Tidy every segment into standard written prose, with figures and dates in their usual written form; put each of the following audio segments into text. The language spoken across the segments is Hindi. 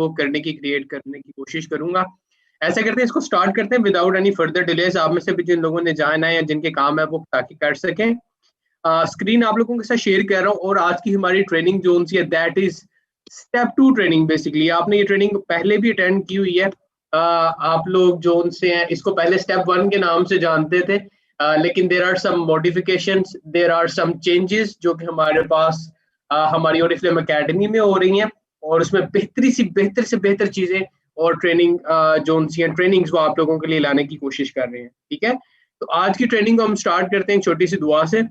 वो करने की क्रिएट करने की कोशिश करूंगा। ऐसा करते हैं, इसको स्टार्ट करते हैं विदाउट एनी फर्दर डिलेस। आप में से भी जिन लोगों ने जाना है या जिनके काम है वो ताकि कर सकें। स्क्रीन आप लोगों के साथ शेयर कर रहा हूँ और आज की हमारी ट्रेनिंग जो सी है that is step 2 training. Basically आपने ये ट्रेनिंग पहले भी अटेंड की हुई है। आप लोग जो उनसे हैं इसको पहले स्टेप 1 के नाम से जानते थे, लेकिन there are some modifications, there are some changes जो कि हमारे पास हमारी ओरिफ्लेम एकेडमी में हो रही हैं, और उसमें बेहतर से बेहतर चीजें और ट्रेनिंग जो सी हैं ट्रेनिंग्स वो आप लोगों के लिए लाने की कोशिश कर रहे हैं। ठीक है, तो आज की ट्रेनिंग को हम स्टार्ट करते हैं छोटी सी दुआ से।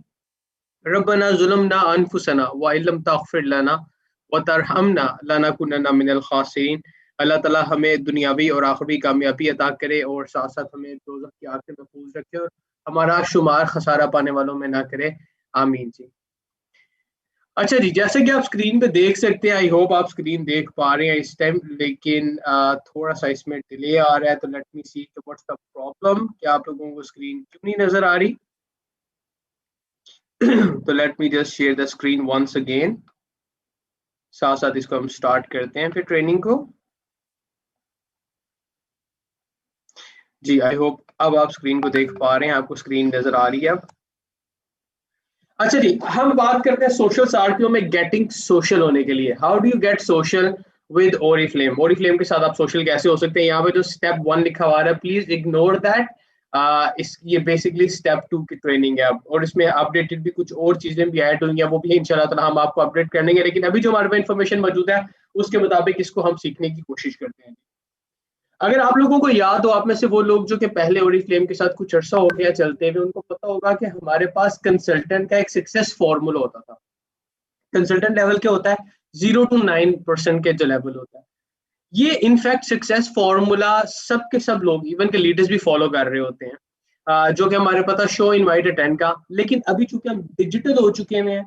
रब्बना ज़ुलमना अनफुसना व इल्लम तग़फिर लना व तरहमना लनकुनन्ना मिनल खासिरीन। अल्लाह ताला हमें दुनियावी और आखिरी कामयाबी अता करे और साथ साथ हमें दोज़ख की आग से महफूज रखे और हमारा शुमार खसारा पाने वालों में ना करे, आमीन जी। अच्छा जी, जैसे कि आप स्क्रीन पे देख सकते हैं, आई होप आप स्क्रीन देख पा रहे हैं इस टाइम, लेकिन थोड़ा सा इसमें डिले आ रहा है, तो let me see what's the problem. क्या आप लोगों को स्क्रीन क्यों नहीं नजर आ रही? तो let me just share the screen once again. साथ साथ इसको हम स्टार्ट करते हैं फिर ट्रेनिंग को। जी, आई होप अब आप स्क्रीन को देख पा रहे हैं, आपको स्क्रीन नजर आ रही है अब। अच्छा जी, हम बात करते हैं सोशल सार्टियों में गेटिंग सोशल होने के लिए। How do you get social with Oriflame? Oriflame के साथ आप सोशल कैसे हो सकते हैं? यहाँ पे जो स्टेप 1 लिखा हुआ है, प्लीज इग्नोर दैट। इस ये बेसिकली स्टेप 2 की ट्रेनिंग है अब, और इसमें अपडेटेड भी कुछ और चीजें भी ऐड हुई हैं, वो भी इंशाल्लाह ताला हम आपको अपडेट कर देंगे। लेकिन अभी जो हमारे पास इन्फॉर्मेशन मौजूद है उसके मुताबिक इसको हम सीखने की कोशिश करते हैं। अगर आप लोगों को याद हो, आप में से वो लोग जो कि पहले ओरिफ्लेम के साथ कुछ अर्सा हो गया चलते हुए, उनको पता होगा कि हमारे पास कंसल्टेंट का एक सक्सेस फॉर्मूला होता था। कंसल्टेंट लेवल क्या होता है? 0 to 9% के जो लेवल होता है, ये इनफैक्ट सक्सेस फॉर्मूला सब के सब लोग, इवन के लीडर्स भी फॉलो कर रहे होते हैं, जो कि हमारे पता शो इनवाइट अटेंड का। लेकिन अभी चूंकि हम डिजिटल हो चुके हैं,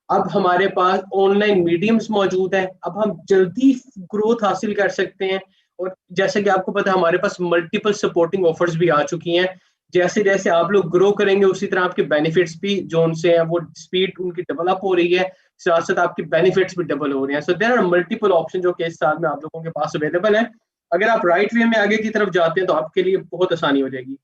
अब हमारे पास ऑनलाइन मीडियम्स मौजूद है, अब हम जल्दी ग्रोथ हासिल कर सकते हैं। और जैसे कि आपको पता है हमारे पास मल्टीपल सपोर्टिंग ऑफर्स भी आ चुकी हैं। जैसे जैसे आप लोग ग्रो करेंगे उसी तरह आपके बेनिफिट्स भी जो उनसे हैं वो स्पीड उनकी डेवलप हो रही है, साथ साथ आपकी बेनिफिट्स भी डबल हो रहे हैं। So there are multiple option जो कि इस साल में आप लोगों के पास अवेलेबल है। अगर आप राइट वे में आगे की तरफ जाते हैं तो आपके लिए बहुत आसानी हो जाएगी।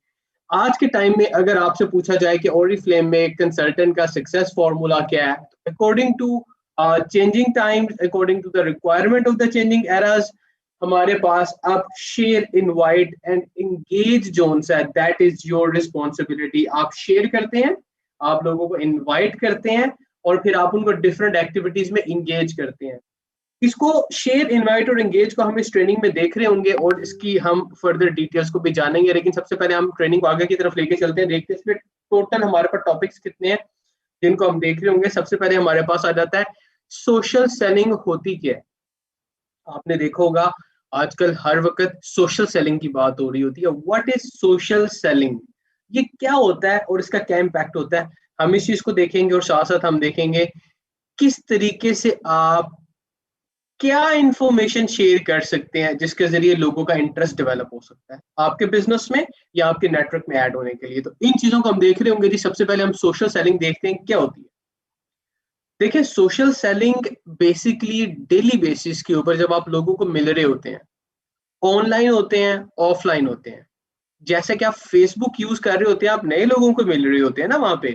आज के टाइम में अगर आपसे पूछा जाए कि ओरिफ्लेम में कंसल्टेंट का सक्सेस फॉर्मूला क्या है, according to changing times, according to the requirement of the changing eras, हमारे पास आप share, invite and engage zones है। That is your responsibility. आप शेयर करते हैं, आप लोगों को इनवाइट करते हैं, और फिर आप उनको डिफरेंट एक्टिविटीज में इंगेज करते हैं। इसको शेयर, इनवाइट और एंगेज को हम इस ट्रेनिंग में देख रहे होंगे और इसकी हम फर्दर डिटेल्स को भी जानेंगे। लेकिन सबसे पहले हम ट्रेनिंग को आगे की तरफ लेके चलते हैं, देखते हैं इसमें टोटल हमारे पास टॉपिक्स कितने हैं जिनको हम देख रहे होंगे। सबसे पहले हमारे पास आ जाता है सोशल सेलिंग होती क्या है। आपने देखा होगा आजकल हर वक्त सोशल सेलिंग की बात हो रही होती है। What is social selling? ये क्या होता है और इसका क्या इम्पैक्ट होता है, हम इस चीज को देखेंगे। और साथ साथ हम देखेंगे किस तरीके से आप क्या इंफॉर्मेशन शेयर कर सकते हैं जिसके जरिए लोगों का इंटरेस्ट डेवलप हो सकता है आपके बिजनेस में या आपके नेटवर्क में ऐड होने के लिए। तो इन चीजों को हम देख रहे होंगे जी। सबसे पहले हम सोशल सेलिंग देखते हैं क्या होती है। देखिए, social selling basically daily basis के ऊपर जब आप लोगों को मिल रहे होते हैं, ऑनलाइन होते हैं, ऑफलाइन होते हैं। जैसे कि आप फेसबुक यूज कर रहे होते हैं, आप नए लोगों को मिल रहे होते हैं ना वहां पे।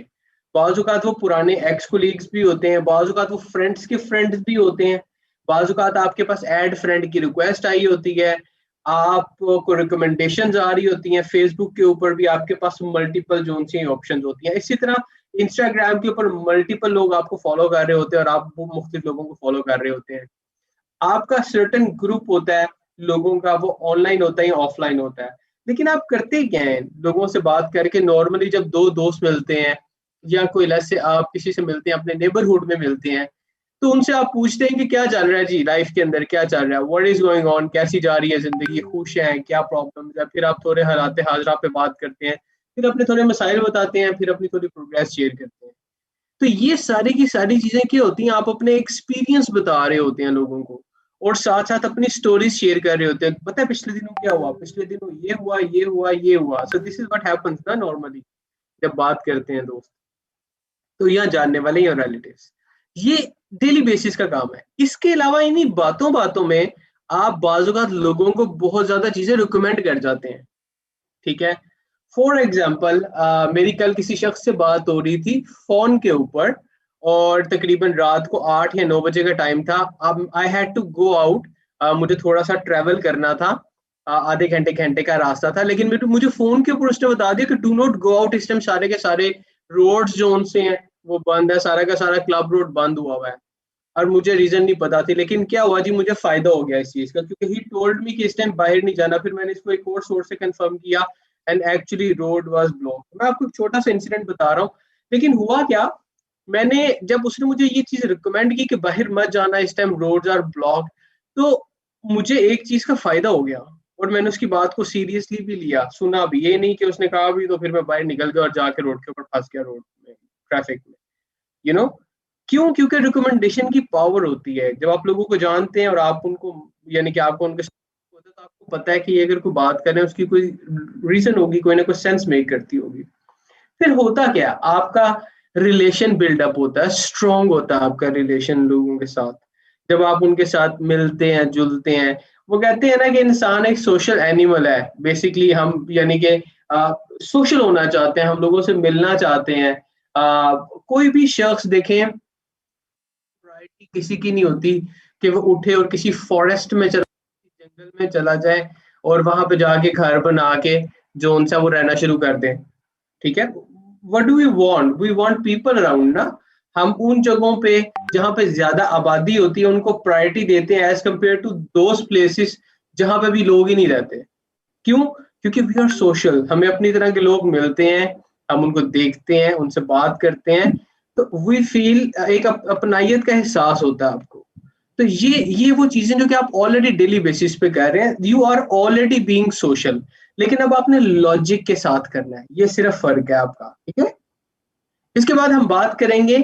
बाजुकात वो पुराने एक्स कोलीग्स भी होते हैं, बाजुकात वो फ्रेंड्स के फ्रेंड्स भी होते हैं, बाजुकात आपके पास ऐड फ्रेंड की रिक्वेस्ट आई होती है, आपको रिकमेंडेशन आ रही होती हैं। फेसबुक के ऊपर भी आपके पास मल्टीपल जो सी ऑप्शन होती हैं। इसी तरह इंस्टाग्राम के ऊपर मल्टीपल लोग आपको फॉलो कर रहे होते हैं और आप वो मुख्तलिफ लोगों को फॉलो कर रहे होते हैं। आपका सर्टन ग्रुप होता है लोगों का, वो ऑनलाइन होता है या ऑफलाइन होता है। लेकिन आप करते क्या हैं लोगों से बात करके? नॉर्मली जब दो दोस्त मिलते हैं या कोई से आप किसी से मिलते हैं, अपने नेबरहुड में मिलते हैं, तो उनसे आप पूछते हैं कि क्या चल रहा है जी, लाइफ के अंदर क्या चल रहा है, व्हाट इज गोइंग ऑन, कैसी जा रही है जिंदगी, खुश हैं, क्या प्रॉब्लम है। फिर आप थोड़े हालात हाजरा पे बात करते हैं, फिर अपने थोड़े मसाइल बताते हैं, फिर अपनी थोड़ी प्रोग्रेस शेयर करते हैं। तो ये सारी की सारी चीजें क्या होती हैं? आप अपने एक्सपीरियंस बता रहे होते हैं लोगों को, और साथ साथ अपनी स्टोरीज शेयर कर रहे होते हैं। पता है पिछले दिनों क्या हुआ, पिछले दिनों ये हुआ, ये हुआ, ये हुआ। सो दिस इज व्हाट हैपेंस ना नॉर्मली जब बात करते हैं दोस्त, तो यहाँ जानने वाले या रिलेटिव्स, ये डेली बेसिस का काम है। इसके अलावा इन्हीं बातों बातों में आप बाज़-औक़ात लोगों को बहुत ज्यादा चीजें रिकमेंड कर जाते हैं, ठीक है। फॉर एग्जाम्पल मेरी कल किसी शख्स से बात हो रही थी फोन के ऊपर, और तकरीबन रात को 8 या 9 बजे का टाइम था। अब I had to go out, मुझे थोड़ा सा ट्रैवल करना था, आधे घंटे घंटे का रास्ता था, लेकिन मुझे फोन के ऊपर उसने बता दिया कि डू नॉट गो आउट, इस टाइम सारे के सारे रोड्स जो उनसे हैं वो बंद है, सारा का सारा क्लब रोड बंद हुआ है। और मुझे रीजन नहीं पता थी, लेकिन क्या हुआ जी, मुझे फायदा हो गया इस चीज का, क्योंकि ही टोल्ड मी कि इस टाइम बाहर नहीं जाना। फिर मैंने इसको एक और सोर्स से कंफर्म किया and actually road was block. मैं आपको एक छोटा सा इंसिडेंट बता रहा हूँ, लेकिन हुआ क्या, मैंने जब उसने मुझे ये चीज रिकमेंड की कि बाहर मत जाना, इस टाइम रोड्स आर ब्लॉक, तो मुझे एक चीज का फायदा हो गया, और मैंने उसकी बात को सीरियसली भी लिया, सुना भी। ये नहीं कि उसने कहा भी तो फिर मैं बाहर निकल गया और जाके रोड के ऊपर फंस गया, रोड में, ट्रैफिक में, यू नो। क्यों? क्योंकि रिकमेंडेशन की पावर होती है। जब आप लोगों को जानते हैं और आप उनको, यानी कि आपको उनके साथ होता है, तो आपको पता है कि ये अगर कोई बात कर रहे हैं उसकी कोई रीजन होगी, कोई ना कोई सेंस मेक करती होगी। फिर होता क्या, आपका रिलेशन बिल्डअप होता है, स्ट्रांग होता है आपका रिलेशन लोगों के साथ। जब आप उनके साथ मिलते हैं जुलते हैं, वो कहते हैं ना कि इंसान एक सोशल एनिमल है बेसिकली। हम यानी कि सोशल होना चाहते हैं, हम लोगों से मिलना चाहते हैं। कोई भी शख्स देखें, प्रायोरिटी किसी की नहीं होती कि वो उठे और किसी फॉरेस्ट में चला, जंगल में चला जाए और वहां पे जाके घर बना के जो उनसे वो रहना शुरू कर दे, ठीक है। What do we want? We want people around ना। हम उन जगहों पे जहाँ पे ज्यादा आबादी होती है उनको प्रायोरिटी देते हैं as compare to those places जहाँ पे भी लोग ही नहीं रहते। क्यों? क्योंकि वी आर सोशल, हमें अपनी तरह के लोग मिलते हैं, हम उनको देखते हैं, उनसे बात करते हैं, तो वी फील एक अपनाइयत का एहसास होता है आपको। तो ये वो चीजें जो कि आप ऑलरेडी डेली बेसिस पे कर रहे हैं, you are already being social. लेकिन अब आपने लॉजिक के साथ करना है, ये सिर्फ फर्क है आपका, ठीक है। इसके बाद हम बात करेंगे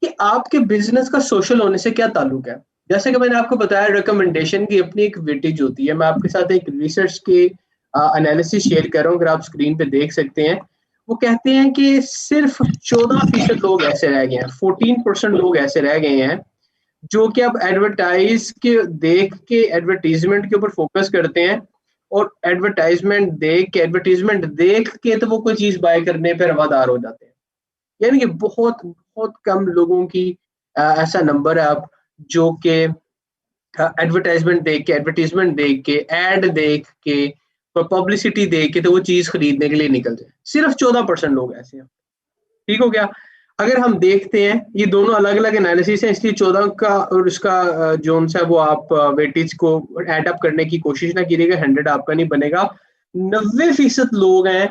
कि आपके बिजनेस का सोशल होने से क्या ताल्लुक है। जैसे कि मैंने आपको बताया, रिकमेंडेशन की अपनी एक वेटेज होती है। मैं आपके साथ एक रिसर्च के एनालिसिस शेयर कर रहा हूँ, अगर आप स्क्रीन पे देख सकते हैं। वो कहते हैं कि सिर्फ 14% लोग ऐसे रह गए हैं, 14% लोग ऐसे रह गए हैं जो कि अब एडवर्टाइज के देख के एडवर्टीजमेंट के ऊपर फोकस करते हैं, और एडवर्टीजमेंट देख के तो वो कोई चीज बाय करने पर रवादार हो जाते हैं। यानी कि बहुत बहुत कम लोगों की ऐसा नंबर है अब जो कि एडवर्टीजमेंट देख के, एड देख के, पब्लिसिटी देख के तो वो चीज खरीदने के लिए निकल जाए। सिर्फ 14% लोग ऐसे हैं, ठीक हो गया। अगर हम देखते हैं, ये दोनों अलग अलग एनालिसिस है, इसलिए 14 का और उसका जोन सा वो आप वेटेज को एड अप करने की कोशिश ना कीजिएगा, 100 आपका नहीं बनेगा। 90% लोग हैं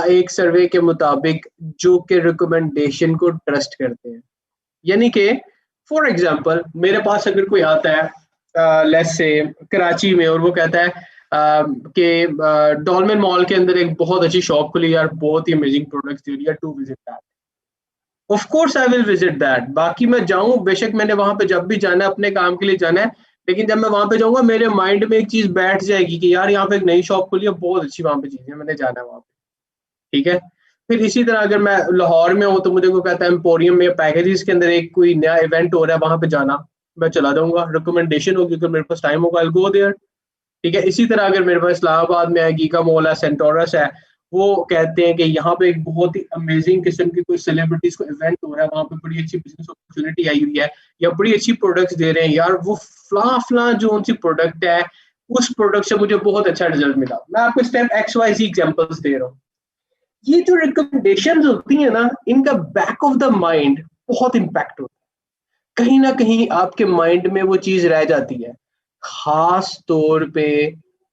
एक सर्वे के मुताबिक जो कि रिकमेंडेशन को ट्रस्ट करते हैं। यानी कि फॉर एग्जांपल मेरे पास अगर कोई आता है लेट्स से कराची में, और वो कहता है कि डॉलमेन मॉल के अंदर एक बहुत अच्छी शॉप खुली यार, बहुत ही अमेजिंग प्रोडक्ट्स दे रही है, to visit that. Of course I will visit that. बाकी मैं जाऊं, बेशक मैंने वहां पे जब भी जाना है अपने काम के लिए जाना है, लेकिन जब मैं वहां पे जाऊंगा मेरे माइंड में एक चीज बैठ जाएगी कि यार यहाँ पे एक नई शॉप खुली है, बहुत अच्छी वहां पे चीजें, मैंने जाना है वहां पे, ठीक है। फिर इसी तरह अगर मैं लाहौर में हूँ तो मुझे कोई कहता है एम्पोरियम में पैकेजेस के अंदर एक कोई नया इवेंट हो रहा है, वहां पे जाना, मैं चला जाऊंगा, रिकमेंडेशन होगी, अगर मेरे पास टाइम होगा आई गो देयर, ठीक है। इसी तरह अगर मेरे पास इस्लामाबाद में है, गीका मॉल है, सेंटोरस है, वो कहते हैं कि यहाँ पे एक बहुत ही अमेजिंग किस्म की कोई सेलिब्रिटीज को इवेंट हो रहा है, वहां पे बड़ी अच्छी बिजनेस अपॉर्चुनिटी आई हुई है, या बड़ी अच्छी प्रोडक्ट्स दे रहे हैं यार, वो फला फला जो उनकी प्रोडक्ट है, उस प्रोडक्ट से मुझे बहुत अच्छा रिजल्ट मिला। मैं आपको इस टाइम XYZ एग्जांपल्स दे रहा हूँ। ये जो रिकमेंडेशंस होती है ना, इनका बैक ऑफ द माइंड बहुत इम्पैक्ट होता है, कहीं ना कहीं आपके माइंड में वो चीज रह जाती है, खास तौर पे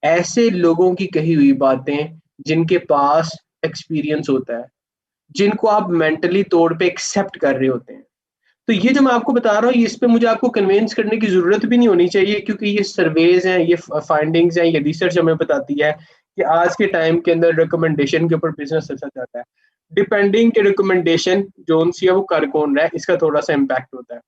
ऐसे लोगों की कही हुई बातें जिनके पास एक्सपीरियंस होता है, जिनको आप मेंटली तौर पे एक्सेप्ट कर रहे होते हैं। तो ये जो मैं आपको बता रहा हूँ, इस पे मुझे आपको कन्विंस करने की जरूरत भी नहीं होनी चाहिए, क्योंकि ये सर्वेज हैं, ये फाइंडिंग्स हैं, ये रिसर्च हमें बताती है कि आज के टाइम के अंदर रिकमेंडेशन के ऊपर बिजनेस अच्छा जाता है। डिपेंडिंग के रिकमेंडेशन जो उनसी है वो कर कौन रहा है, इसका थोड़ा सा इम्पैक्ट होता है,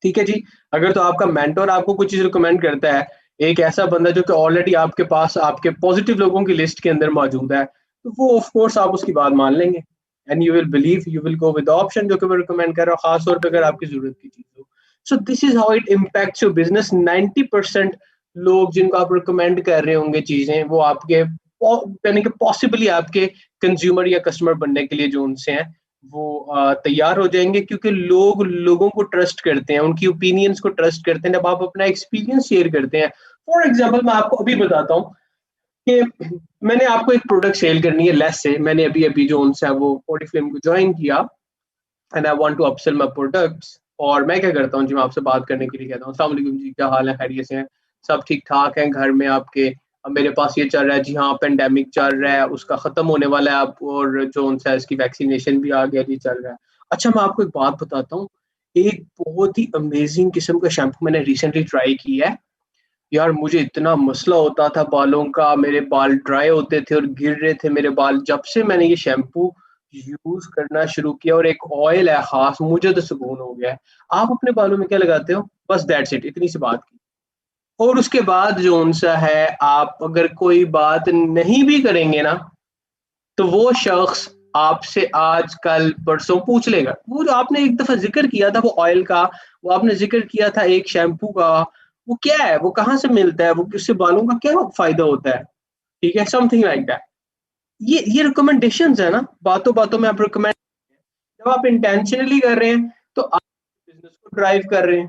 ठीक है जी। अगर तो आपका मेंटोर आपको कुछ चीज रिकमेंड करता है, एक ऐसा बंदा जो कि ऑलरेडी आपके पास आपके पॉजिटिव लोगों की लिस्ट के अंदर मौजूद है, तो वो ऑफ कोर्स आप उसकी बात मान लेंगे, and you will believe, you will go with the option जो कि मैं रिकमेंड कर रहा हूँ, खास तौर पे अगर आपकी जरूरत की चीज हो। सो this is how it impacts your business. 90% लोग जिनको आप रिकमेंड कर रहे होंगे चीजें, वो आपके यानी कि पॉसिबली आपके कंज्यूमर या कस्टमर बनने के लिए जो उनसे हैं वो तैयार हो जाएंगे, क्योंकि लोग लोगों को ट्रस्ट करते हैं, उनकी ओपिनियंस को ट्रस्ट करते हैं जब आप अपना एक्सपीरियंस शेयर करते हैं। फॉर एग्जाम्पल मैं आपको अभी बताता हूँ कि मैंने आपको एक प्रोडक्ट सेल करनी है लेस से, मैंने अभी अभी जो उनसे वो ऑडिफ्लेम को ज्वाइन किया and I want to upsell my products. और मैं क्या करता हूँ जी, मैं आपसे बात करने के लिए कहता हूँ, अस्सलाम वालेकुम जी, क्या हाल है, खैरियत से हैं, सब ठीक ठाक है घर में आपके? अब मेरे पास ये चल रहा है जी, हाँ पेंडेमिक चल रहा है, उसका खत्म होने वाला है आप, और जो उनसे इसकी वैक्सीनेशन भी आ गया जी, चल रहा है। अच्छा मैं आपको एक बात बताता हूँ, एक बहुत ही अमेजिंग किस्म का शैम्पू मैंने रिसेंटली ट्राई किया है यार। मुझे इतना मसला होता था बालों का, मेरे बाल ड्राई होते थे और गिर रहे थे मेरे बाल। जब से मैंने ये शैम्पू यूज करना शुरू किया और एक ऑयल है खास, मुझे तो सुकून हो गया है। आप अपने बालों में क्या लगाते हो? बस दैट्स इट, इतनी सी बात की। और उसके बाद जो उनसा है, आप अगर कोई बात नहीं भी करेंगे ना, तो वो शख्स आपसे आज कल परसों पूछ लेगा। वो जो आपने एक दफा जिक्र किया था वो ऑयल का, वो आपने जिक्र किया था एक शैम्पू का, वो क्या है, वो कहाँ से मिलता है, वो उससे बालों का क्या फायदा होता है? ठीक है, समथिंग लाइक दैट। ये रिकमेंडेशंस है ना, बातों बातों में आप रिकमेंड, जब आप इंटेंशनली कर रहे हैं तो आप बिजनेस को ड्राइव कर रहे हैं।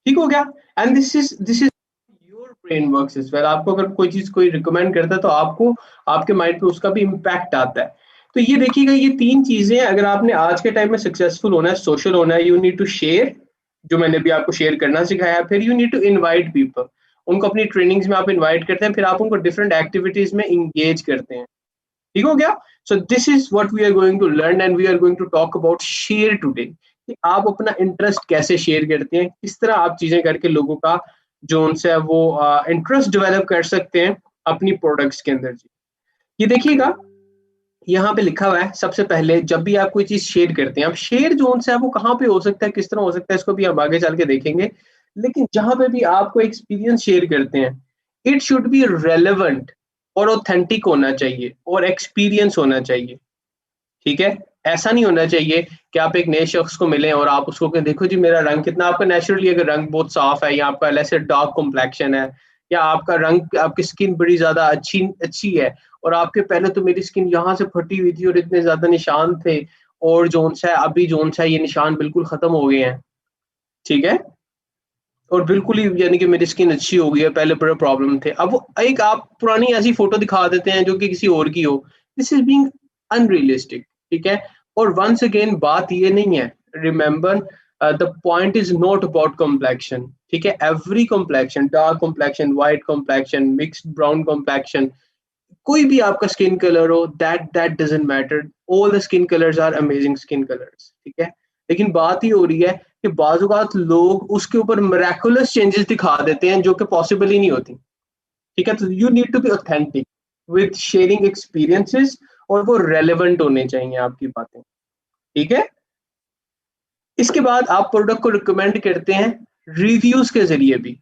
ठीक हो गया? And this is your brain works as well. आपको अगर कोई चीज कोई रिकमेंड करता है तो आपको आपके माइंड पे उसका भी इम्पैक्ट आता है। तो ये देखिएगा, ये तीन चीजें अगर आपने आज के टाइम में सक्सेसफुल होना है, सोशल होना है, यू नीड टू शेयर, जो मैंने भी आपको शेयर करना सिखाया। फिर you need to invite people, उनको अपनी ट्रेनिंग्स में आप इनवाइट करते हैं, फिर आप उनको डिफरेंट एक्टिविटीज में इंगेज करते हैं। ठीक हो गया? So this is what we are going to learn and we are going to talk about share today, कि आप अपना इंटरेस्ट कैसे शेयर करते हैं, किस तरह आप चीजें करके लोगों का जो उनसे है वो इंटरेस्ट डेवलप कर सकते हैं अपनी प्रोडक्ट्स के अंदर जी। ये देखिएगा, यहाँ पे लिखा हुआ है सबसे पहले, जब भी आप कोई चीज शेयर करते हैं, अब शेयर जो उनसे है वो कहाँ पे हो सकता है, किस तरह हो सकता है, इसको भी हम आगे चल के देखेंगे। लेकिन जहां पे भी आपको एक्सपीरियंस शेयर करते हैं, इट शुड बी रेलेवेंट और ऑथेंटिक होना चाहिए और एक्सपीरियंस होना चाहिए। ठीक है? ऐसा नहीं होना चाहिए कि आप एक नए शख्स को मिले और आप उसको कहें, देखो जी मेरा रंग कितना, आपका नेचुरली अगर रंग बहुत साफ है, या आपका ऐसे डार्क कॉम्प्लेक्शन है, या आपका रंग, आपकी स्किन बड़ी ज्यादा अच्छी अच्छी है, और आपके पहले तो मेरी स्किन यहाँ से फटी हुई थी और इतने ज्यादा निशान थे, और जोन सा है अभी, जोन सा है ये निशान बिल्कुल खत्म हो गए हैं। ठीक है? और बिल्कुल ही यानी कि मेरी स्किन अच्छी हो गई है, पहले बड़े प्रॉब्लम थे, अब वो एक आप पुरानी ऐसी फोटो दिखा देते हैं जो कि किसी और की हो। This is being unrealistic. ठीक है? और वंस अगेन बात ये नहीं है, remember the point is not about complexion. ठीक है? Every complexion, dark complexion, white complexion, mixed brown complexion, कोई भी आपका स्किन कलर हो, that doesn't matter. All the skin colours are amazing skin colours. ठीक है? लेकिन बात ही हो रही है कि बाजुकात लोग उसके ऊपर मेरेकुलस चेंजेस दिखा देते हैं जो कि पॉसिबल ही नहीं होती। ठीक है? तो you need to be authentic with sharing experiences, और वो रेलेवेंट होने चाहिए आपकी बातें। ठीक है? इसके बाद आप प्रोडक्ट को रिकमेंड करते हैं रिव्यूज के जरिए भी।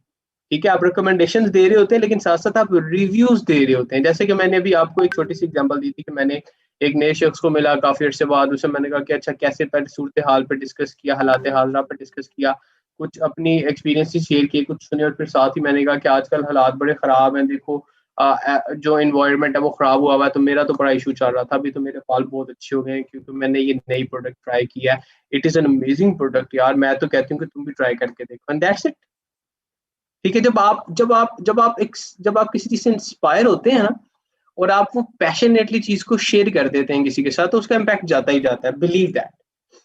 ठीक है? आप रिकमेंडेशन दे रहे होते हैं लेकिन साथ साथ आप रिव्यूज दे रहे होते हैं। जैसे कि मैंने अभी आपको एक छोटी सी एग्जांपल दी थी कि मैंने एक नए शख्स को मिला काफी अर्से बाद, उसे मैंने कहा कि अच्छा कैसे, पहले सूरत हाल पे डिस्कस किया, हालात हालरा पे डिस्कस किया, कुछ अपनी एक्सपीरियंस शेयर किए, कुछ सुने, और फिर साथ ही मैंने कहा कि आजकल हालात बड़े खराब हैं, देखो जो इन्वायरमेंट है वो खराब हुआ हुआ है, तो मेरा तो बड़ा इशू चल रहा था, अभी तो मेरे बाल बहुत अच्छे हो गए हैं क्योंकि मैंने ये नई प्रोडक्ट ट्राई किया है। It is an amazing product यार, मैं तो कहती हूँ कि तुम भी ट्राई करके देखो, एंड दैट्स इट। ठीक है? जब आप किसी चीज से इंस्पायर होते हैं ना, और आप वो पैशनेटली चीज को शेयर कर देते हैं किसी के साथ, तो उसका इम्पैक्ट जाता ही जाता है, बिलीव दैट।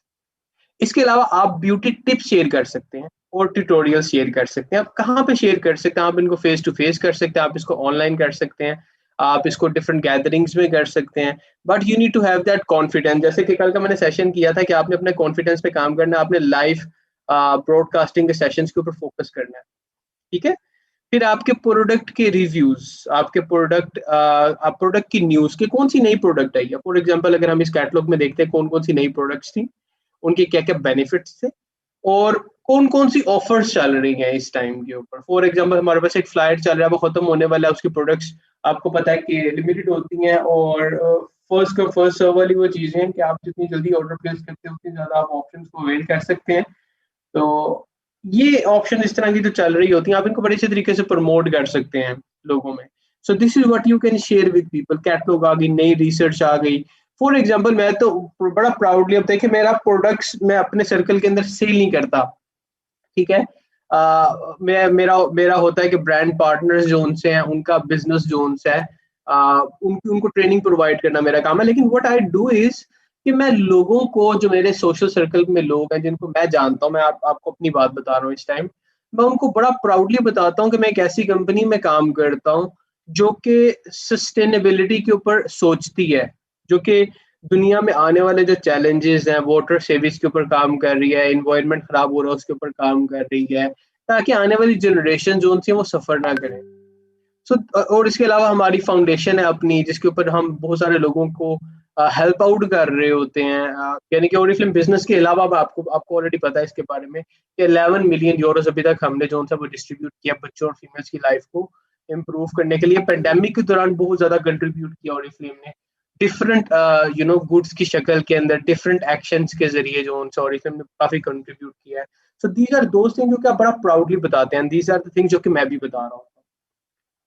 इसके अलावा आप ब्यूटी टिप्स शेयर कर सकते हैं और ट्यूटोरियल शेयर कर सकते हैं। आप कहाँ पे शेयर कर सकते हैं? आप इनको फेस टू फेस कर सकते हैं, आप इसको ऑनलाइन कर सकते हैं, आप इसको डिफरेंट गैदरिंग्स में कर सकते हैं। But you need to have that confidence. जैसे कि कल का मैंने सेशन किया था कि आपने अपने कॉन्फिडेंस पे काम करना है, आपने लाइव ब्रॉडकास्टिंग के सेशंस के ऊपर फोकस करना है। ठीक है? फिर आपके प्रोडक्ट के रिव्यूज, आपके प्रोडक्ट आप प्रोडक्ट की न्यूज कि कौन सी नई प्रोडक्ट आई है। फॉर एग्जांपल अगर हम इस कैटलॉग में देखते हैं कौन कौन सी नई प्रोडक्ट्स थी, उनके क्या क्या बेनिफिट्स थे, और कौन कौन सी ऑफर्स चल रही हैं इस टाइम के ऊपर। फॉर एग्जांपल हमारे पास एक फ्लाइट चल रहा है, वो खत्म होने वाला है, उसकी प्रोडक्ट्स आपको पता है कि लिमिटेड होती हैं, और फर्स्ट कम फर्स्ट सर्व वाली वो चीजें हैं कि आप जितनी जल्दी ऑर्डर प्लेस करते हैं उतनी ज्यादा आप ऑप्शंस को अवेल कर सकते हैं। तो ये ऑप्शन इस तरह की जो चल रही होती हैं, आप इनको बड़े अच्छे तरीके से प्रमोट कर सकते हैं लोगों में। So this is what you can share with people. Catalogue आ गई, नई रिसर्च आ गई। फॉर एग्जांपल मैं तो बड़ा प्राउडली अब देखिए मेरा प्रोडक्ट्स मैं अपने सर्कल के अंदर सेल नहीं करता, ठीक है। मैं मेरा मेरा होता है कि ब्रांड पार्टनर्स जो उनसे हैं उनका बिजनेस जो उनसे है उनको ट्रेनिंग प्रोवाइड करना मेरा काम है। लेकिन व्हाट आई डू इज कि मैं लोगों को, जो मेरे सोशल सर्कल में लोग हैं जिनको मैं जानता हूँ, मैं आपको अपनी बात बता रहा हूँ इस टाइम, मैं उनको बड़ा प्राउडली बताता हूँ कि मैं एक ऐसी कंपनी में काम करता हूँ जो कि सस्टेनेबिलिटी के ऊपर सोचती है, जो कि दुनिया में आने वाले जो चैलेंजेस हैं, वाटर सेविंग्स के ऊपर काम कर रही है, इन्वायरमेंट खराब हो रहा है उसके ऊपर काम कर रही है, ताकि आने वाली जनरेशन जो उनसे वो सफर ना करें। सो और इसके अलावा हमारी फाउंडेशन है अपनी, जिसके ऊपर हम बहुत सारे लोगों को हेल्प आउट कर रहे होते हैं। यानी कि ओरिफ्लेम बिजनेस के अलावा आपको आपको ऑलरेडी पता है इसके बारे में कि 11 मिलियन यूरोस अभी तक हमने जो उनसे वो डिस्ट्रीब्यूट किया बच्चों और फीमेल्स की लाइफ को इम्प्रूव करने के लिए। पेंडेमिक के दौरान बहुत ज्यादा कंट्रीब्यूट किया ओरिफ्लेम ने, डिफरेंट गुड्स की शक्ल के अंदर, डिफरेंट एक्शंस के जरिए जो उनसे ओरिफ्लेम ने काफी कंट्रीब्यूट किया है। सो दीज आर दोस्त थिंग जो कि आप बड़ा प्राउडली बताते हैं, दीज आर द थिंग्स जो कि मैं भी बता रहा हूँ,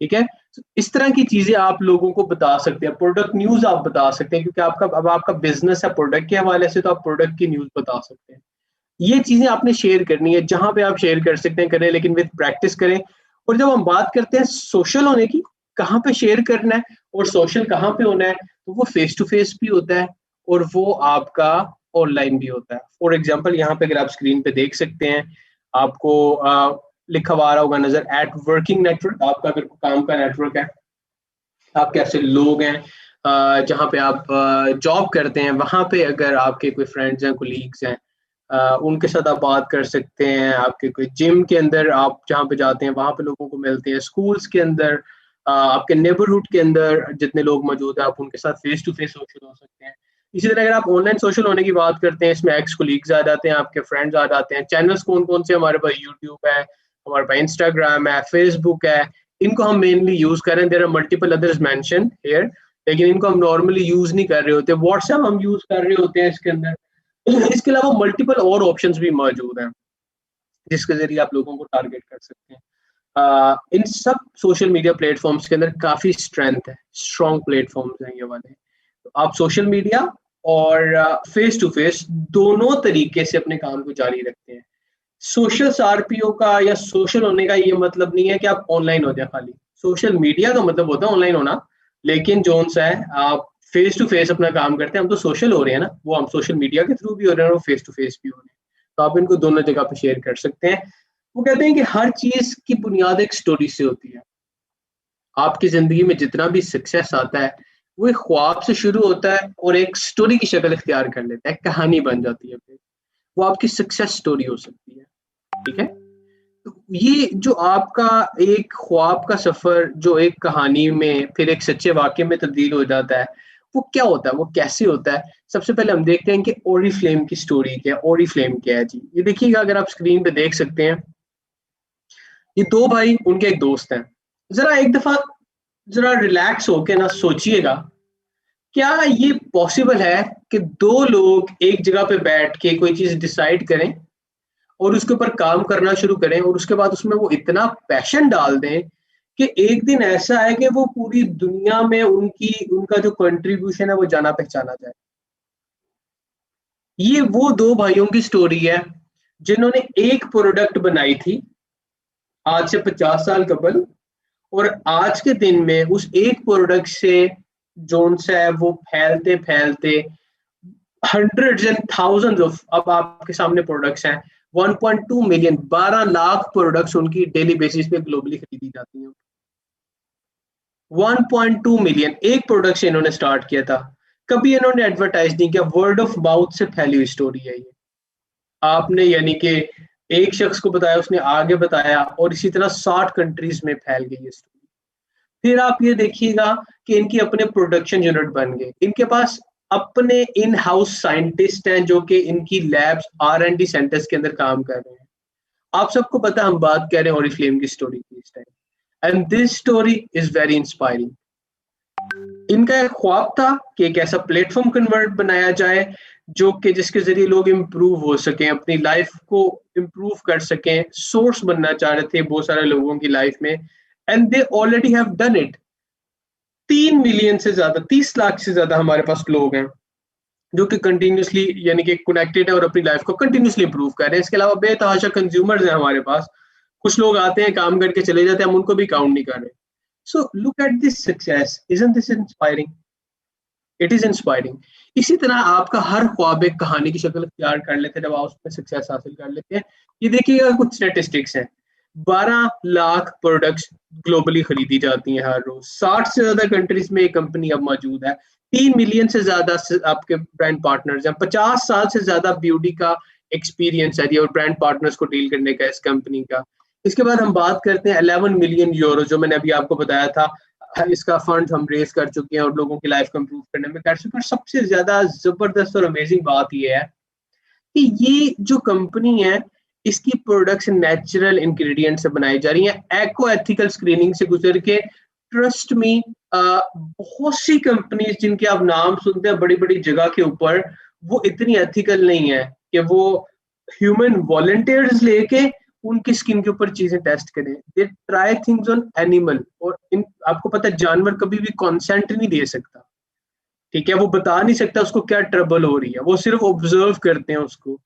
ठीक है। इस तरह की चीजें आप लोगों को बता सकते हैं। प्रोडक्ट न्यूज आप बता सकते हैं, क्योंकि आपका अब आपका बिजनेस है प्रोडक्ट के हवाले से, तो आप प्रोडक्ट की न्यूज बता सकते हैं। ये चीजें आपने शेयर करनी है, जहां पे आप शेयर कर सकते हैं करें, लेकिन विद प्रैक्टिस करें। और जब हम बात करते हैं सोशल होने की, कहाँ पे शेयर करना है और सोशल कहाँ पे होना है, तो वो फेस टू फेस भी होता है और वो आपका ऑनलाइन भी होता है। फॉर एग्जाम्पल यहाँ पे अगर आप स्क्रीन पे देख सकते हैं, आपको लिखा हुआ आ रहा होगा नजर, एट वर्किंग नेटवर्क, आपका अगर काम का नेटवर्क है, आपके ऐसे लोग हैं जहाँ पे आप जॉब करते हैं, वहां पे अगर आपके कोई फ्रेंड्स हैं, कोलीग्स हैं, उनके साथ आप बात कर सकते हैं। आपके कोई जिम के अंदर आप जहाँ पे जाते हैं वहां पे लोगों को मिलते हैं, स्कूल्स के अंदर, आपके नेबरहुड के अंदर जितने लोग मौजूद हैं, आप उनके साथ फेस टू फेस सोशल हो सकते हैं। इसी तरह अगर आप ऑनलाइन सोशल होने की बात करते हैं, इसमें एक्स कोलीग्स आ जाते हैं, आपके फ्रेंड्स आ जाते हैं। चैनल्स कौन कौन से हमारे पास, यूट्यूब है, हमारे पास इंस्टाग्राम है, फेसबुक है, इनको हम मेनली यूज कर रहे हैं। There are multiple others mention here, लेकिन इनको हम नॉर्मली यूज नहीं कर रहे होते। व्हाट्सएप हम यूज कर रहे होते हैं इसके अंदर। इसके अलावा मल्टीपल और ऑप्शंस भी मौजूद हैं जिसके जरिए आप लोगों को टारगेट कर सकते हैं। इन सब सोशल मीडिया प्लेटफॉर्म्स के अंदर काफी स्ट्रेंथ है, स्ट्रॉन्ग प्लेटफॉर्म्स हैं ये वाले। तो आप सोशल मीडिया और फेस टू फेस दोनों तरीके से अपने काम को जारी रखते हैं। सोशल आरपीओ का या सोशल होने का ये मतलब नहीं है कि आप ऑनलाइन हो जाए खाली। सोशल मीडिया का मतलब होता है ऑनलाइन होना, लेकिन जोन सा है आप फेस टू फेस अपना काम करते हैं। हम तो सोशल हो रहे हैं ना, वो हम सोशल मीडिया के थ्रू भी हो रहे हैं और फेस टू फेस भी हो रहे हैं, तो आप इनको दोनों जगह पे शेयर कर सकते हैं। वो कहते हैं कि हर चीज की बुनियाद एक स्टोरी से होती है। आपकी जिंदगी में जितना भी सक्सेस आता है वो एक ख्वाब से शुरू होता है और एक स्टोरी की शक्ल इख्तियार कर लेता है, कहानी बन जाती है फिर। वो आपकी सक्सेस स्टोरी हो सकती है, ठीक है। तो ये जो आपका एक ख्वाब का सफर जो एक कहानी में फिर एक सच्चे वाक्य में तब्दील हो जाता है, वो क्या होता है, वो कैसे होता है। सबसे पहले हम देखते हैं कि ओरिफ्लेम की स्टोरी क्या है। ओरिफ्लेम क्या है जी, ये देखिएगा, अगर आप स्क्रीन पे देख सकते हैं, ये दो भाई उनके एक दोस्त हैं। जरा एक दफा जरा रिलैक्स होके ना सोचिएगा, क्या ये पॉसिबल है कि दो लोग एक जगह पे बैठ के कोई चीज डिसाइड करें और उसके ऊपर काम करना शुरू करें और उसके बाद उसमें वो इतना पैशन डाल दें कि एक दिन ऐसा है कि वो पूरी दुनिया में उनकी उनका जो कंट्रीब्यूशन है वो जाना पहचाना जाए। ये वो दो भाइयों की स्टोरी है जिन्होंने एक प्रोडक्ट बनाई थी आज से 50 साल कबल, और आज के दिन में उस एक प्रोडक्ट से जोन सा है वो फैलते फैलते हंड्रेड्स एंड थाउजेंड्स ऑफ, अब आपके सामने प्रोडक्ट्स हैं, 1.2 मिलियन, 12 लाख प्रोडक्ट्स उनकी डेली बेसिस पे ग्लोबली खरीदी जाती हैं। 1.2 मिलियन एक प्रोडक्ट से इन्होंने स्टार्ट किया था। कभी इन्होंने एडवर्टाइज नहीं किया, वर्ड ऑफ माउथ से फैली हुई स्टोरी है ये। आपने यानी कि एक शख्स को बताया, उसने आगे बताया और इसी तरह 60 कंट्रीज में फैल गई ये स्टोरी। फिर आप ये देखिएगा कि इनकी अपने प्रोडक्शन यूनिट बन गए, इनके पास अपने इन हाउस साइंटिस्ट हैं जो कि इनकी लैब्स R&D सेंटर्स के अंदर काम कर रहे हैं। आप सबको पता है हम बात कर रहे हैं ओरिफ्लेम की स्टोरी की इस time, and this story is very inspiring. इनका एक ख्वाब था कि एक ऐसा प्लेटफॉर्म कन्वर्ट बनाया जाए जो कि जिसके जरिए लोग इम्प्रूव हो सकें, अपनी लाइफ को इम्प्रूव कर सकें, सोर्स बनना चाह रहे थे बहुत सारे लोगों की लाइफ में, and they already have done it. 3 million से ज्यादा, 30 लाख से ज्यादा हमारे पास लोग हैं जो कि कंटिन्यूसली यानी कि कनेक्टेड है और अपनी लाइफ को कंटिन्यूसली इम्प्रूव कर रहे हैं। इसके अलावा बेतहाशा कंज्यूमर्स हैं हमारे पास, कुछ लोग आते हैं काम करके चले जाते हैं, हम उनको भी काउंट नहीं कर रहे। So look at this success, isn't this inspiring? It is inspiring. इसी तरह आपका हर ख्वाब एक कहानी की शक्ल तैयार कर लेते हैं जब आप उसमें सक्सेस हासिल कर लेते हैं। ये देखिएगा कुछ स्टेटिस्टिक्स हैं, 12 लाख प्रोडक्ट्स ग्लोबली खरीदी जाती हैं हर रोज, 60 से ज्यादा कंट्रीज में ये कंपनी अब मौजूद है, 3 मिलियन से ज्यादा आपके ब्रांड पार्टनर्स हैं, 50 साल से ज्यादा ब्यूटी का एक्सपीरियंस है और ब्रांड पार्टनर्स को डील करने का इस कंपनी का। इसके बाद हम बात करते हैं 11 मिलियन यूरो, जो मैंने अभी आपको बताया था, इसका फंड हम रेज कर चुके हैं और लोगों की लाइफ को इम्प्रूव करने में कर चुके हैं। सबसे ज्यादा जबरदस्त और अमेजिंग बात यह है कि ये जो कंपनी है इसकी प्रोडक्ट्स नेचुरल इंग्रेडिएंट से बनाई जा रही है, एको एथिकल स्क्रीनिंग से गुजर के। ट्रस्ट मी, बहुत सी कंपनीज जिनके आप नाम सुनते हैं बड़ी बड़ी जगह के ऊपर, वो इतनी एथिकल नहीं है कि वो ह्यूमन वॉलंटियर्स लेके उनकी स्किन के ऊपर चीजें टेस्ट करें। They try things on animal, और इन आपको पता है जानवर कभी भी कॉन्सेंट नहीं दे सकता, ठीक है, वो बता नहीं सकता उसको क्या ट्रबल हो रही है, वो सिर्फ ऑब्जर्व करते हैं उसको।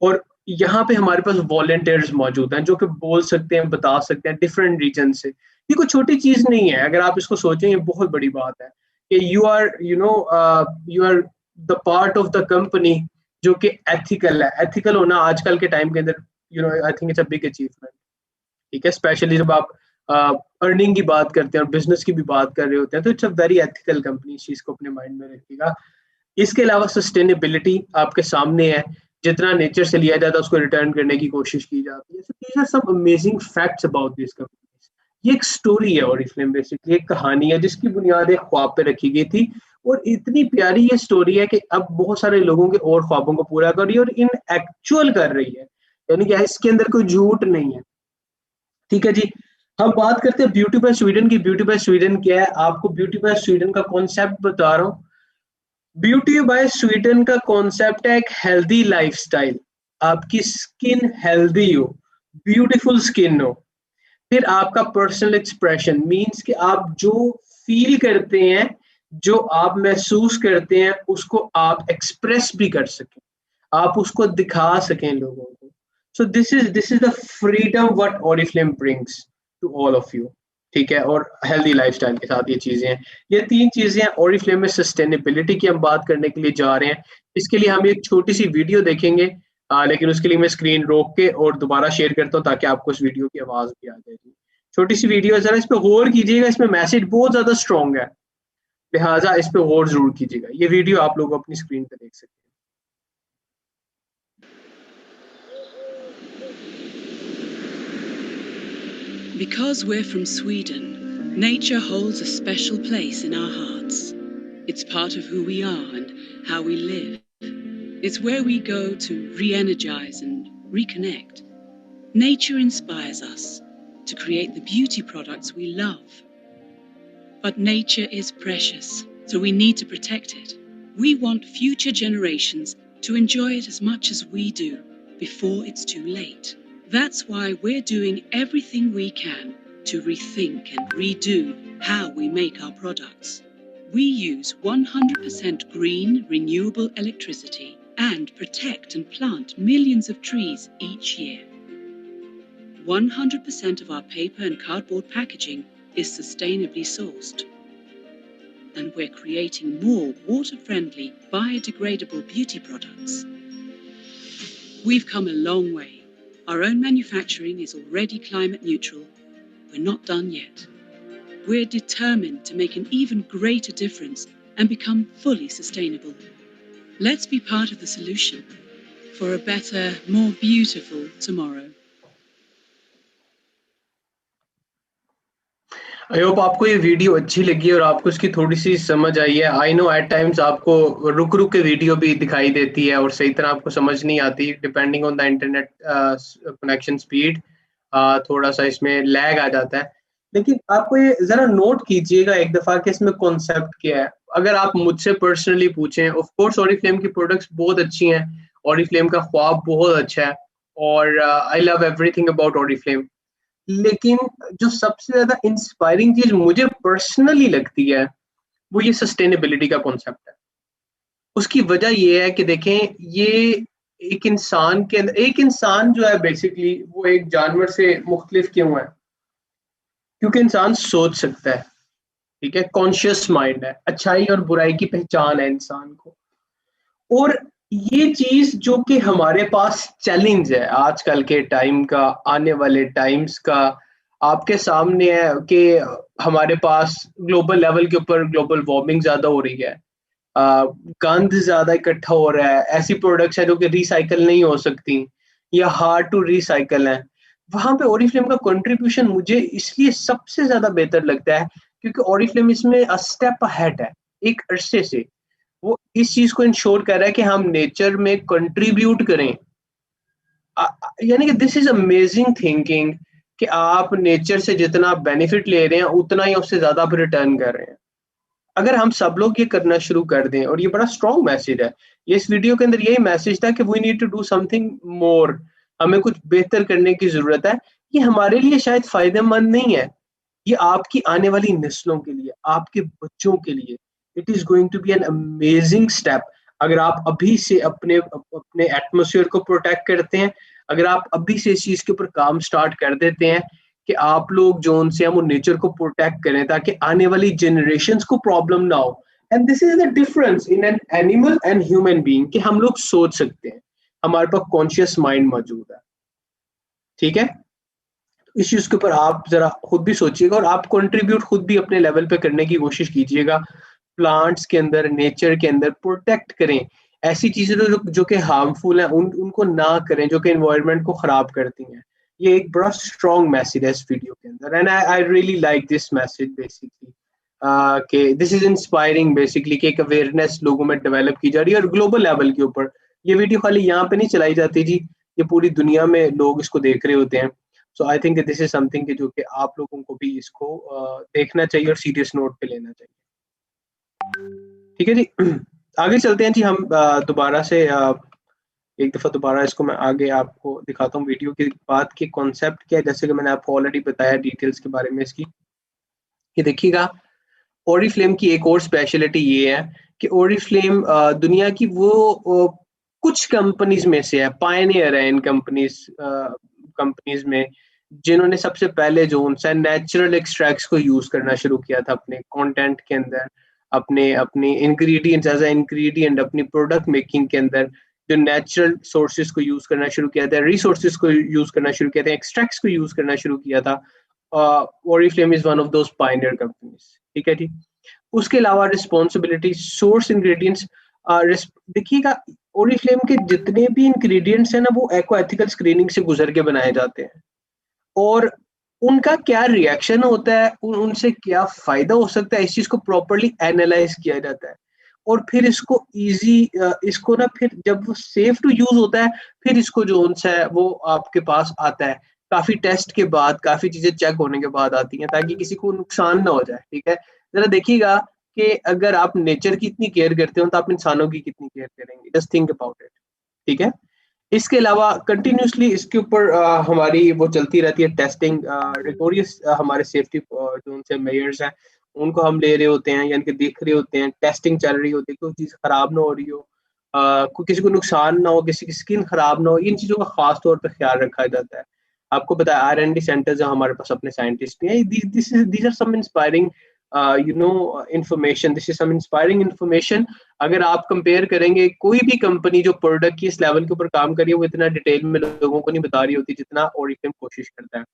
और यहाँ पे हमारे पास वॉलंटियर्स मौजूद हैं जो कि बोल सकते हैं, बता सकते हैं डिफरेंट रीजन से। ये कोई छोटी चीज नहीं है, अगर आप इसको सोचें ये बहुत बड़ी बात है कि you are the part of the company जो कि एथिकल है। एथिकल होना आजकल के टाइम के अंदर I think it's a big achievement, ठीक है, स्पेशली जब आप अर्निंग की बात करते हैं और बिजनेस की भी बात कर रहे होते हैं, तो it's a very ethical company, इस चीज को अपने माइंड में रखिएगा। इसके अलावा सस्टेनेबिलिटी आपके सामने है, जितना नेचर से लिया जाता है उसको रिटर्न करने की कोशिश की जाती है। So these are some amazing facts about these companies. ये एक स्टोरी है ओरिफ्लेम, बेसिकली एक कहानी है जिसकी बुनियाद एक ख्वाब पे रखी गई थी, और इतनी प्यारी ये स्टोरी है कि अब बहुत सारे लोगों के और ख्वाबों को पूरा कर रही है और इन एक्चुअल कर रही है, यानी कि इसके अंदर कोई झूठ नहीं है। ठीक है जी, हम बात करते हैं ब्यूटी बाय स्वीडन की। ब्यूटी बाय स्वीडन क्या है, आपको ब्यूटी बाय स्वीडन का कॉन्सेप्ट बता रहा हूँ। ब्यूटी बाय स्वीडन का कॉन्सेप्ट है एक हेल्दी लाइफस्टाइल, आपकी स्किन हेल्दी हो, ब्यूटीफुल स्किन हो, फिर आपका पर्सनल एक्सप्रेशन मींस कि आप जो फील करते हैं, जो आप महसूस करते हैं, उसको आप एक्सप्रेस भी कर सकें, आप उसको दिखा सकें लोगों को। So this is the freedom what Oriflame brings to all of you, ठीक है। और हेल्दी लाइफस्टाइल के साथ ये चीजें हैं, ये 3 चीजें हैं। ओरिफ्लेम में सस्टेनेबिलिटी की हम बात करने के लिए जा रहे हैं, इसके लिए हम एक छोटी सी वीडियो देखेंगे, लेकिन उसके लिए मैं स्क्रीन रोक के और दोबारा शेयर करता हूँ ताकि आपको इस वीडियो की आवाज भी आ जाएगी। छोटी सी वीडियो है, जरा इस पे गौर कीजिएगा, इसमें मैसेज बहुत ज्यादा स्ट्रॉन्ग है, लिहाजा इस पे गौर जरूर कीजिएगा। ये वीडियो आप लोग अपनी स्क्रीन पे देख सकते हैं। Because we're from Sweden, nature holds a special place in our hearts. It's part of who we are and how we live. It's where we go to re-energize and reconnect. Nature inspires us to create the beauty products we love. But nature is precious, so we need to protect it. We want future generations to enjoy it as much as we do before it's too late. That's why we're doing everything we can to rethink and redo how we make our products. We use 100% green, renewable electricity and protect and plant millions of trees each year. 100% of our paper and cardboard packaging is sustainably sourced. And we're creating more water-friendly, biodegradable beauty products. We've come a long way. Our own manufacturing is already climate neutral. We're not done yet. We're determined to make an even greater difference and become fully sustainable. Let's be part of the solution for a better, more beautiful tomorrow. I hope आपको ये वीडियो अच्छी लगी और आपको इसकी थोड़ी सी समझ आई है। आई नो एट टाइम्स आपको रुक रुक के वीडियो भी दिखाई देती है और सही तरह आपको समझ नहीं आती, depending on the internet connection speed, थोड़ा सा इसमें लैग आ जाता है। लेकिन आपको ये जरा नोट कीजिएगा एक दफा कि इसमें कॉन्सेप्ट क्या है। अगर आप मुझसे पर्सनली पूछें, ऑफ कोर्स ओरिफ्लेम की प्रोडक्ट्स बहुत अच्छी हैं, ओरिफ्लेम का ख्वाब बहुत अच्छा है, और I love everything about Oriflame. लेकिन जो सबसे ज्यादा इंस्पायरिंग चीज मुझे पर्सनली लगती है वो ये सस्टेनेबिलिटी का कॉन्सेप्ट है। उसकी वजह ये है कि देखें, ये एक इंसान के अंदर, एक इंसान जो है बेसिकली वो एक जानवर से मुख्तलिफ क्यों है? क्योंकि इंसान सोच सकता है, ठीक है, कॉन्शियस माइंड है, अच्छाई और बुराई की पहचान है इंसान को। और ये चीज जो कि हमारे पास चैलेंज है आजकल के टाइम का, आने वाले टाइम्स का, आपके सामने है कि हमारे पास ग्लोबल लेवल के ऊपर ग्लोबल वार्मिंग ज्यादा हो रही है, गंद ज्यादा इकट्ठा हो रहा है, ऐसी प्रोडक्ट्स है जो कि रिसाइकल नहीं हो सकती या हार्ड टू रिसाइकल है। वहां पे ओरिफ्लेम का कंट्रीब्यूशन मुझे इसलिए सबसे ज्यादा बेहतर लगता है क्योंकि ओरिफ्लेम इसमें स्टेप अहेड है एक अरसे से। वो इस चीज को इंश्योर कर रहा है कि हम नेचर में कंट्रीब्यूट करें। यानी कि दिस इज अमेजिंग थिंकिंग कि आप नेचर से जितना बेनिफिट ले रहे हैं उतना ही उससे ज्यादा आप रिटर्न कर रहे हैं। अगर हम सब लोग ये करना शुरू कर दें, और ये बड़ा स्ट्रॉन्ग मैसेज है, ये इस वीडियो के अंदर यही मैसेज था कि we need to do something more, हमें कुछ बेहतर करने की जरूरत है। ये हमारे लिए शायद फायदेमंद नहीं है, ये आपकी आने वाली नस्लों के लिए, आपके बच्चों के लिए it is going to be an amazing step. अगर आप अभी से अपने अपने एटमोसफियर को प्रोटेक्ट करते हैं, अगर आप अभी से इस चीज के ऊपर काम स्टार्ट कर देते हैं कि आप लोग जो उनसे हम नेचर को प्रोटेक्ट करें ताकि आने वाली जनरेशंस को प्रॉब्लम ना हो। And this is the difference in an animal and human being कि हम लोग सोच सकते हैं, हमारे पास कॉन्शियस माइंड मौजूद है, ठीक है। इस चीज के ऊपर आप जरा खुद भी सोचिएगा और आप कंट्रीब्यूट खुद भी अपने लेवल पे करने की कोशिश कीजिएगा। प्लांट्स के अंदर, नेचर के अंदर प्रोटेक्ट करें ऐसी चीजें जो कि हार्मफुल हैं, उनको ना करें जो कि एनवायरनमेंट को खराब करती हैं। ये एक बड़ा स्ट्रॉन्ग मैसेज है इस वीडियो के अंदर, and I really like this message basically कि दिस इज इंस्पायरिंग बेसिकली कि एक अवेयरनेस लोगों में डेवलप की जा रही है और ग्लोबल लेवल के ऊपर। ये वीडियो खाली यहाँ पे नहीं चलाई जाती जी, ये पूरी दुनिया में लोग इसको देख रहे होते हैं। So I think this is something जो कि आप लोगों को भी इसको देखना चाहिए और सीरियस नोट पे लेना चाहिए, ठीक है जी। आगे चलते हैं जी हम दोबारा से एक दफा दोबारा इसको मैं आगे आपको दिखाता हूँ वीडियो की बात की कॉन्सेप्ट क्या है। जैसे कि मैंने आपको ऑलरेडी बताया डिटेल्स के बारे में इसकी, कि देखिएगा ओरिफ्लेम की एक और स्पेशलिटी ये है कि ओरिफ्लेम दुनिया की वो कुछ कंपनीज में से है, पायनियर है इन कंपनीज में जिन्होंने सबसे पहले जो उनसे नेचुरल एक्सट्रैक्ट्स को यूज करना शुरू किया था अपने कंटेंट के अंदर, अपने अपने इंग्रेडिएंट्स एज ए इंग्रेडिएंट अपनी प्रोडक्ट मेकिंग के अंदर, जो नेचुरल सोर्सेज को यूज करना शुरू किया था, रिसोर्सेज को यूज करना शुरू किया था, एक्सट्रैक्ट्स को यूज करना शुरू किया था। Oriflame is one of those Pioneer companies, ठीक है जी। उसके अलावा रिस्पॉन्सिबिलिटी सोर्स इंग्रेडिएंट्स, देखिएगा ओरिफ्लेम के जितने भी इंग्रेडिएंट्स हैं ना वो एको एथिकल स्क्रीनिंग से गुजर के बनाए जाते हैं, और उनका क्या रिएक्शन होता है, उनसे क्या फायदा हो सकता है, इस चीज को प्रॉपरली एनालाइज किया जाता है। और फिर इसको इजी, इसको ना फिर जब वो सेफ टू यूज होता है फिर इसको जो उनसे है वो आपके पास आता है काफी टेस्ट के बाद, काफी चीजें चेक होने के बाद आती हैं ताकि किसी को नुकसान ना हो जाए, ठीक है। जरा देखिएगा कि अगर आप नेचर की इतनी केयर करते हो तो आप इंसानों की कितनी केयर करेंगे, जस्ट थिंक अबाउट इट, ठीक है। इसके अलावा कंटिन्यूसली इसके ऊपर हमारी वो चलती रहती है टेस्टिंग, रिगोरियस हमारे सेफ्टी जो उनसे मेयर्स हैं उनको हम ले रहे होते हैं, यानी कि देख रहे होते हैं, टेस्टिंग चल रही होती है, कोई चीज़ खराब ना हो रही हो, किसी को नुकसान ना हो, किसी की स्किन खराब ना हो, इन चीज़ों का खास तौर पर ख्याल रखा जाता है। आपको पता है R&D सेंटर्स हैं हमारे पास, अपने साइंटिस्ट हैं, these are some inspiring information, this is some inspiring information. अगर आप कंपेयर करेंगे कोई भी कंपनी जो प्रोडक्ट की इस लेवल के ऊपर काम करी है वो इतना डिटेल में लोगों को नहीं बता रही होती जितना ओरिफ्लेम कोशिश करता है।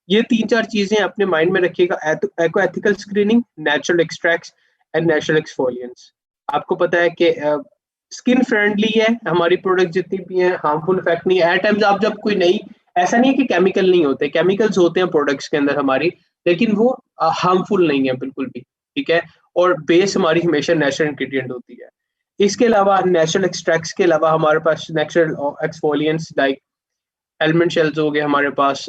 ये 3-4 चीजें अपने माइंड में रखिएगा, eco ethical screening, natural extracts and natural exfoliants. आपको पता है कि स्किन फ्रेंडली है हमारी प्रोडक्ट जितनी भी हैं, हार्मफुल इफेक्ट नहीं है। एट टाइम्स आप जब कोई नई, ऐसा नहीं है कि केमिकल नहीं होते, केमिकल्स होते हैं प्रोडक्ट्स के अंदर हमारी, लेकिन वो हार्मफुल नहीं है बिल्कुल भी, ठीक है। और बेस हमारी हमेशा नेचुरल इंग्रेडिएंट होती है। इसके अलावा नेचुरल एक्सट्रैक्ट्स के अलावा हमारे पास natural exfoliants like element shells हो गए हमारे पास,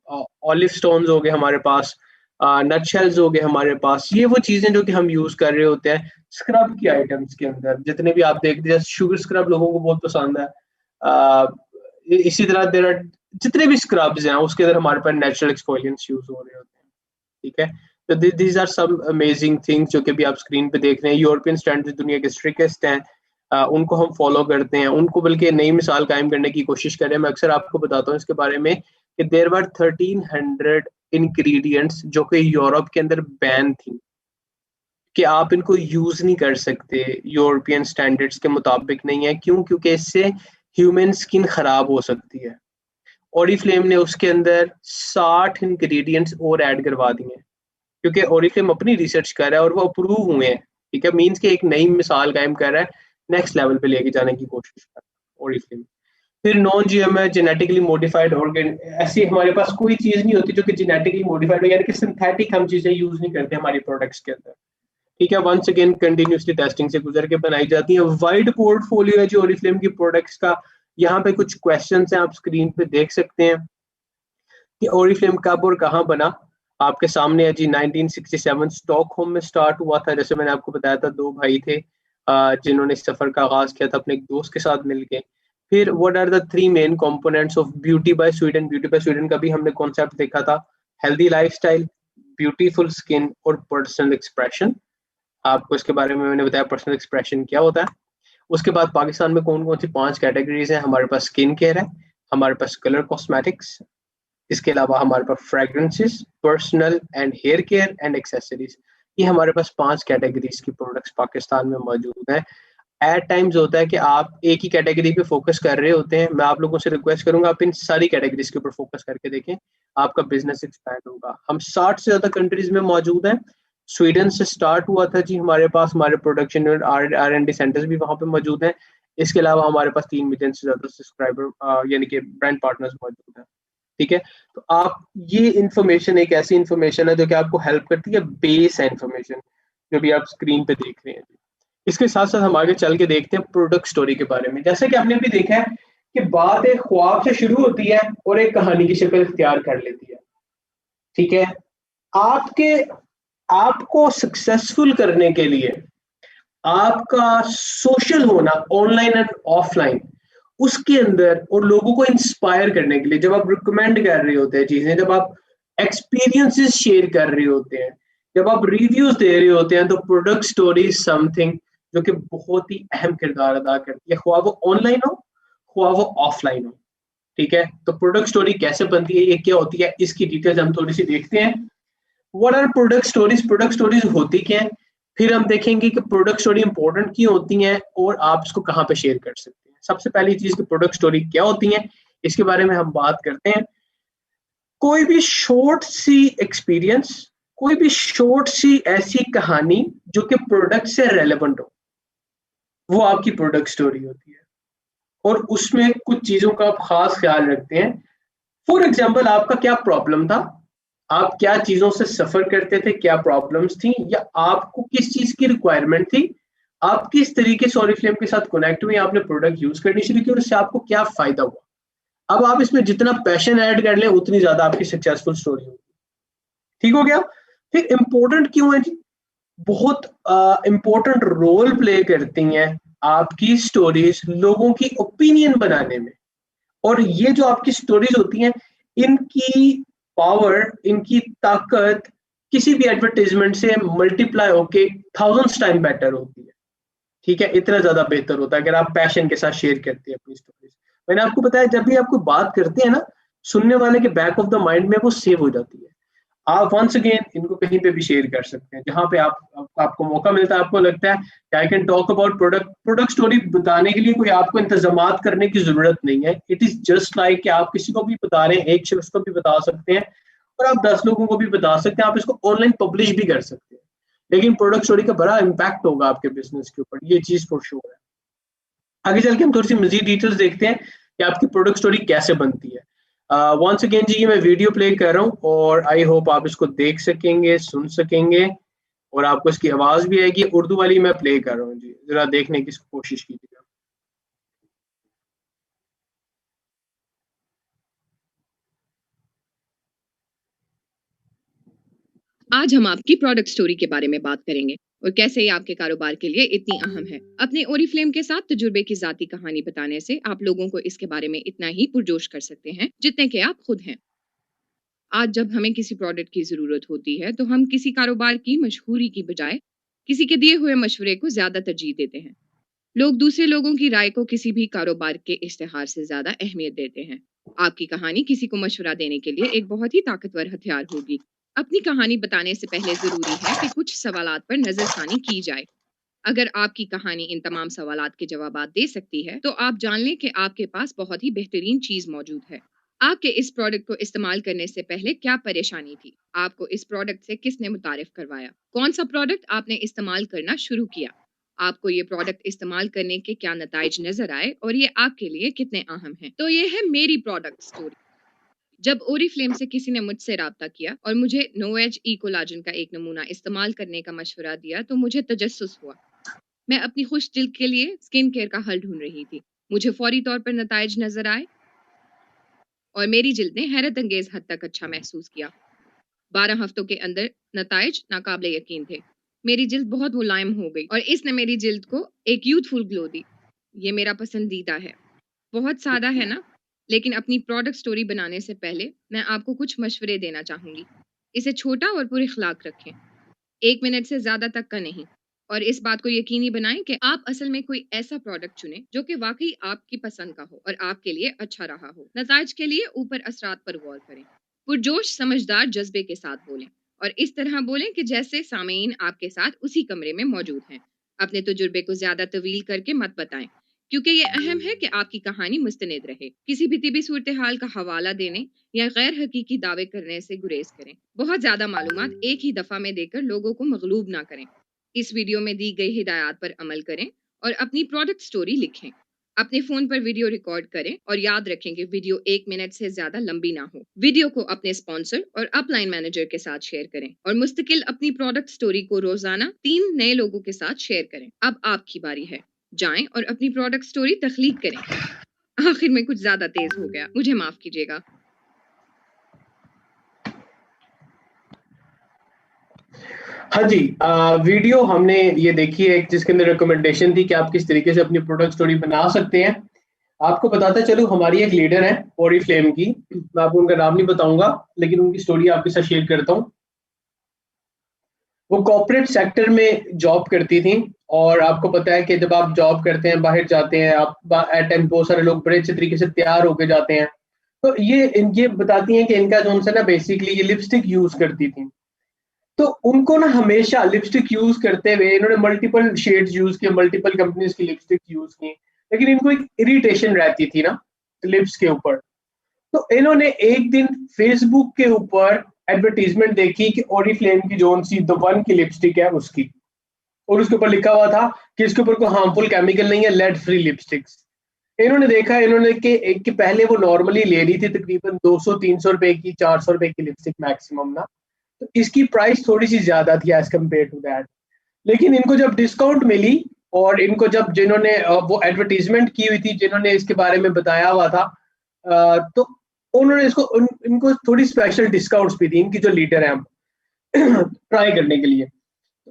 ऑलिव स्टोन्स हो गए हमारे पास, नट शेल्स हो गए हमारे पास, ये वो चीजें जो कि हम यूज कर रहे होते हैं स्क्रब की आइटम्स के अंदर। जितने भी आप देखते हैं शुगर स्क्रब लोगों को बहुत पसंद है, इसी तरह देर जितने भी स्क्रब्स हैं उसके अंदर हमारे पास नेचुरल एक्सफोलिएंट्स यूज हो रहे होते हैं। ठीक है, तो these are some amazing things जो कि भी आप स्क्रीन पे देख रहे हैं। यूरोपियन स्टैंडर्ड दुनिया के स्ट्रिक्टेस्ट हैं, उनको हम फॉलो करते हैं, उनको बल्कि नई मिसाल कायम करने की कोशिश करें। मैं अक्सर आपको बताता हूँ इसके बारे में कि देयर वर 1300 इंग्रेडिएंट्स जो कि यूरोप के अंदर बैन थी कि आप इनको यूज नहीं कर सकते, यूरोपियन स्टैंडर्ड्स के मुताबिक नहीं है। क्यों? क्योंकि इससे ह्यूमन स्किन खराब हो सकती है। ओरिफ्लेम ने उसके अंदर 60 इंग्रेडिएंट्स और ऐड करवा दिए हैं, क्योंकि ओरिफ्लेम अपनी रिसर्च कर रहा है और वो अप्रूव हुए हैं। ठीक है, मीन्स के एक नई मिसाल कायम कर रहा है, नेक्स्ट लेवल पे लेके जाने की कोशिश कर रहा है ओरिफ्लेम। फिर non GMO genetically modified organ, ऐसी हमारे पास कोई चीज नहीं होती जो कि जेनेटिकली मॉडिफाइड हो, यानी कि सिंथेटिक हम चीजें यूज नहीं करते हमारी प्रोडक्ट्स के अंदर। ठीक है, वंस अगेन कंटिन्यूसली टेस्टिंग से गुजर के बनाई जाती है। वाइड पोर्टफोलियो है जी ओरिफ्लेम की प्रोडक्ट्स का। यहाँ पे कुछ क्वेश्चंस हैं, आप स्क्रीन पे देख सकते हैं कि ओरिफ्लेम कब और कहाँ बना। आपके सामने है जी 1967 स्टॉकहोम में स्टार्ट हुआ था। जैसे मैंने आपको बताया था, दो भाई थे जिन्होंने इस सफर का आगाज किया था अपने एक दोस्त के साथ मिलके। फिर what are the three main components of beauty by Sweden. Beauty by Sweden का भी हमने कॉन्सेप्ट देखा था, हेल्दी लाइफस्टाइल, ब्यूटीफुल स्किन और पर्सनल एक्सप्रेशन। आपको इसके बारे में मैंने बताया पर्सनल एक्सप्रेशन क्या होता है। उसके बाद पाकिस्तान में कौन कौन सी 5 कैटेगरीज हैं? हमारे पास स्किन केयर है, हमारे पास कलर कॉस्मेटिक्स, इसके अलावा हमारे पास fragrances, personal and hair care and accessories. ये हमारे पास 5 कैटेगरीज की प्रोडक्ट्स पाकिस्तान में मौजूद हैं। एट टाइम्स होता है कि आप एक ही कैटेगरी पे फोकस कर रहे होते हैं। मैं आप लोगों से रिक्वेस्ट करूंगा आप इन सारी कैटेगरीज के ऊपर फोकस करके देखें, आपका बिजनेस एक्सपैंड होगा। हम 60 से ज्यादा कंट्रीज में मौजूद हैं। स्वीडन से स्टार्ट हुआ था जी हमारे पास, हमारे प्रोडक्शन यूनिट R&D सेंटर्स भी वहां पे मौजूद हैं। इसके अलावा हमारे पास 3 मिलियन से ज्यादा सब्सक्राइबर यानी कि ब्रांड पार्टनर्स मौजूद हैं। ठीक है, तो आप ये इंफॉर्मेशन एक ऐसी इंफॉर्मेशन है जो कि आपको हेल्प करती है, बेस है इंफॉर्मेशन जो भी आप स्क्रीन पे देख रहे हैं। इसके साथ साथ हम आगे चल के देखते हैं प्रोडक्ट स्टोरी के बारे में। जैसे कि आपने भी देखा है कि बात एक ख्वाब से शुरू होती है और एक कहानी की शक्ल इख्तियार कर लेती है। ठीक है, आपके आपको सक्सेसफुल करने के लिए आपका सोशल होना ऑनलाइन एंड ऑफलाइन, उसके अंदर और लोगों को इंस्पायर करने के लिए जब आप रिकमेंड कर रहे होते हैं चीजें, जब आप एक्सपीरियंसेस शेयर कर रहे होते हैं, जब आप रिव्यूज दे रहे होते हैं, तो प्रोडक्ट स्टोरी समथिंग जो कि बहुत ही अहम किरदार अदा करती है, ख्वाह वो ऑनलाइन हो ख्वाह वो ऑफलाइन हो। ठीक है, तो प्रोडक्ट स्टोरी कैसे बनती है, ये क्या होती है, इसकी डिटेल्स हम थोड़ी सी देखते हैं। What are product stories? Product stories होती क्या है, फिर हम देखेंगे कि प्रोडक्ट स्टोरी इंपॉर्टेंट क्यों होती हैं और आप इसको कहाँ पे शेयर कर सकते हैं। सबसे पहली चीज की प्रोडक्ट स्टोरी क्या होती है, इसके बारे में हम बात करते हैं। कोई भी शॉर्ट सी एक्सपीरियंस, कोई भी शॉर्ट सी ऐसी कहानी जो कि प्रोडक्ट से रेलेवेंट हो, वो आपकी प्रोडक्ट स्टोरी होती है। और उसमें कुछ चीजों का आप खास ख्याल रखते हैं। फॉर एग्जाम्पल, आपका क्या प्रॉब्लम था, आप क्या चीजों से सफर करते थे, क्या प्रॉब्लम्स थी, या आपको किस चीज की रिक्वायरमेंट थी, आप किस तरीके से ओरिफ्लेम के साथ कनेक्ट हुए, आपने प्रोडक्ट यूज करनी शुरू की और उससे आपको क्या फायदा हुआ। अब आप इसमें जितना पैशन ऐड कर लें उतनी ज्यादा आपकी सक्सेसफुल स्टोरी होगी। ठीक हो गया। फिर इंपॉर्टेंट क्यों है जी? बहुत इंपॉर्टेंट रोल प्ले करती हैं आपकी स्टोरीज लोगों की ओपिनियन बनाने में। और ये जो आपकी स्टोरीज होती हैं, इनकी पावर, इनकी ताकत किसी भी एडवर्टाइजमेंट से मल्टीप्लाई होके थाउजेंड्स टाइम बेटर होती है। ठीक है, इतना ज्यादा बेहतर होता है अगर आप पैशन के साथ शेयर करते हैं अपनी स्टोरीज। मैंने आपको बताया, जब भी आपको बात करते हैं ना, सुनने वाले के बैक ऑफ द माइंड में वो सेव हो जाती है। आप वंस अगेन इनको कहीं पे भी शेयर कर सकते हैं, जहां पे आपको मौका मिलता है, आपको लगता है कि I can talk about product story बताने के लिए कोई आपको इंतजामात करने की जरूरत नहीं है। इट इज जस्ट लाइक कि आप किसी को भी बता रहे हैं, एक शख्स को भी बता सकते हैं और आप 10 लोगों को भी बता सकते हैं, आप इसको ऑनलाइन पब्लिश भी कर सकते हैं। लेकिन प्रोडक्ट स्टोरी का बड़ा इम्पैक्ट होगा आपके बिजनेस के ऊपर, ये चीज फॉर श्योर है। आगे चल के हम थोड़ी सी मजीद डिटेल्स देखते हैं कि आपकी प्रोडक्ट स्टोरी कैसे बनती है। वंस अगेन जी, ये मैं वीडियो प्ले कर रहा हूँ और आई होप आप इसको देख सकेंगे, सुन सकेंगे और आपको इसकी आवाज भी आएगी। उर्दू वाली मैं प्ले कर रहा हूँ जी, जरा देखने की कोशिश कीजिएगा। आज हम आपकी प्रोडक्ट स्टोरी के बारे में बात करेंगे और कैसे ये आपके कारोबार के लिए इतनी अहम है। अपने ओरिफ्लेम के साथ तजुर्बे की जाती कहानी बताने से आप लोगों को इसके बारे में इतना ही पुरजोश कर सकते हैं जितने के आप खुद हैं। आज जब हमें किसी प्रोडक्ट की जरूरत होती है तो हम किसी कारोबार की मशहूरी की बजाय किसी के दिए हुए मशवरे को ज्यादा तरजीह देते हैं। लोग दूसरे लोगों की राय को किसी भी कारोबार के इश्तिहार से ज्यादा अहमियत देते हैं। आपकी कहानी किसी को मशवरा देने के लिए एक बहुत ही ताकतवर हथियार होगी। अपनी कहानी बताने से पहले जरूरी है कि कुछ सवालात पर नजरसानी की जाए। अगर आपकी कहानी इन तमाम सवालात के जवाबात दे सकती है तो आप जान लें कि आपके पास बहुत ही बेहतरीन चीज मौजूद है। आपके इस प्रोडक्ट को इस्तेमाल करने से पहले क्या परेशानी थी? आपको इस प्रोडक्ट से किसने मुतारिफ करवाया? कौन सा प्रोडक्ट आपने इस्तेमाल करना शुरू किया? आपको ये प्रोडक्ट इस्तेमाल करने के क्या नताइज नजर आए और ये आपके लिए कितने अहम हैं? तो ये है मेरी प्रोडक्ट स्टोरी। जब ओरिफ्लेम से किसी ने मुझसे राब्ता किया और मुझे नोएज ई कोलाजन का एक नमूना इस्तेमाल करने का मशवरा दिया तो मुझे तजस्सुस हुआ। मैं अपनी खुश दिल के लिए स्किन केयर का हल ढूंढ रही थी। मुझे फौरी तौर पर नताइज नजर आए और मेरी जिल्द ने हैरत अंगेज हद तक अच्छा महसूस किया। 12 हफ्तों के अंदर नताइज नाकाबिले यकीन थे। मेरी जिल्द बहुत मुलायम हो गई और इसने मेरी जिल्द को एक यूथफुल ग्लो दी। ये मेरा पसंदीदा है। बहुत सादा है ना? लेकिन अपनी प्रोडक्ट स्टोरी बनाने से पहले मैं आपको कुछ मशवरे देना चाहूंगी। इसे छोटा और पुरखलाक रखें, 1 मिनट से ज्यादा तक का नहीं। और इस बात को यकीनी बनाएं कि आप असल में कोई ऐसा प्रोडक्ट चुनें जो कि वाकई आपकी पसंद का हो और आपके लिए अच्छा रहा हो। नताइज के लिए ऊपर असरात पर गौर करें। पुरजोश समझदार जज्बे के साथ बोलें और इस तरह बोलें कि जैसे सामीन आपके साथ उसी कमरे में मौजूद हैं। अपने तजुर्बे को ज्यादा तवील करके मत बताएं, क्योंकि ये अहम है कि आपकी कहानी मुस्तनिद रहे। किसी भी तिबी सूरत हाल का हवाला देने या गैर हकीकी दावे करने से गुरेज करें। बहुत ज्यादा मालूमात एक ही दफा में देकर लोगों को मगलूब ना करें। इस वीडियो में दी गई हिदायत पर अमल करें और अपनी प्रोडक्ट स्टोरी लिखें। अपने फोन पर वीडियो रिकॉर्ड करें और याद रखें कि वीडियो 1 मिनट से ज्यादा लंबी ना हो। वीडियो को अपने स्पॉन्सर और अपलाइन मैनेजर के साथ शेयर करें और मुस्तकिल अपनी प्रोडक्ट स्टोरी को रोजाना 3 नए लोगों के साथ शेयर करें। अब आपकी बारी है। जाएं और अपनी प्रोडक्ट स्टोरी तख्लीक करें। आखिर में कुछ ज्यादा तेज हो गया, मुझे माफ कीजिएगा। हाँ जी, वीडियो हमने ये देखी है जिसके अंदर रिकमेंडेशन थी कि आप किस तरीके से अपनी प्रोडक्ट स्टोरी बना सकते हैं। आपको बताता चलूं, हमारी एक लीडर है ओरिफ्लेम की, मैं आपको उनका नाम नहीं बताऊंगा लेकिन उनकी स्टोरी आपके साथ शेयर करता हूँ। वो कॉर्पोरेट सेक्टर में जॉब करती थी और आपको पता है कि जब आप जॉब करते हैं, बाहर जाते हैं, आप एट टाइम बहुत सारे लोग बड़े अच्छे तरीके से तैयार होके जाते हैं। तो ये बताती हैं कि इनका जो है ना, बेसिकली ये लिपस्टिक यूज करती थी। तो उनको ना हमेशा लिपस्टिक यूज करते हुए इन्होंने मल्टीपल शेड्स यूज किए, मल्टीपल कंपनीज की लिपस्टिक यूज की, लेकिन इनको एक इरिटेशन रहती थी ना लिप्स के ऊपर। तो इन्होंने एक दिन फेसबुक के ऊपर एडवर्टीजमेंट देखी कि ओरिफ्लेम की जोन सी द वन की लिपस्टिक है उसकी, और उसके ऊपर लिखा हुआ था कि इसके ऊपर कोई हार्मफुल केमिकल नहीं है, लेड फ्री लिपस्टिक्स। इन्होंने देखा, इन्होंने कि एक के पहले वो नॉर्मली ले रही थी तकरीबन 200-300 रुपए की, 400 रुपए की लिपस्टिक मैक्सिमम ना, तो इसकी प्राइस थोड़ी सी ज्यादा थी एज कम्पेयर टू दैट। लेकिन इनको जब डिस्काउंट मिली और इनको जब जिन्होंने वो एडवर्टीजमेंट की हुई थी, जिन्होंने इसके बारे में बताया हुआ था, तो उन्होंने इनको थोड़ी स्पेशल डिस्काउंट्स भी दी, इनकी जो लीडर है ट्राई करने के लिए।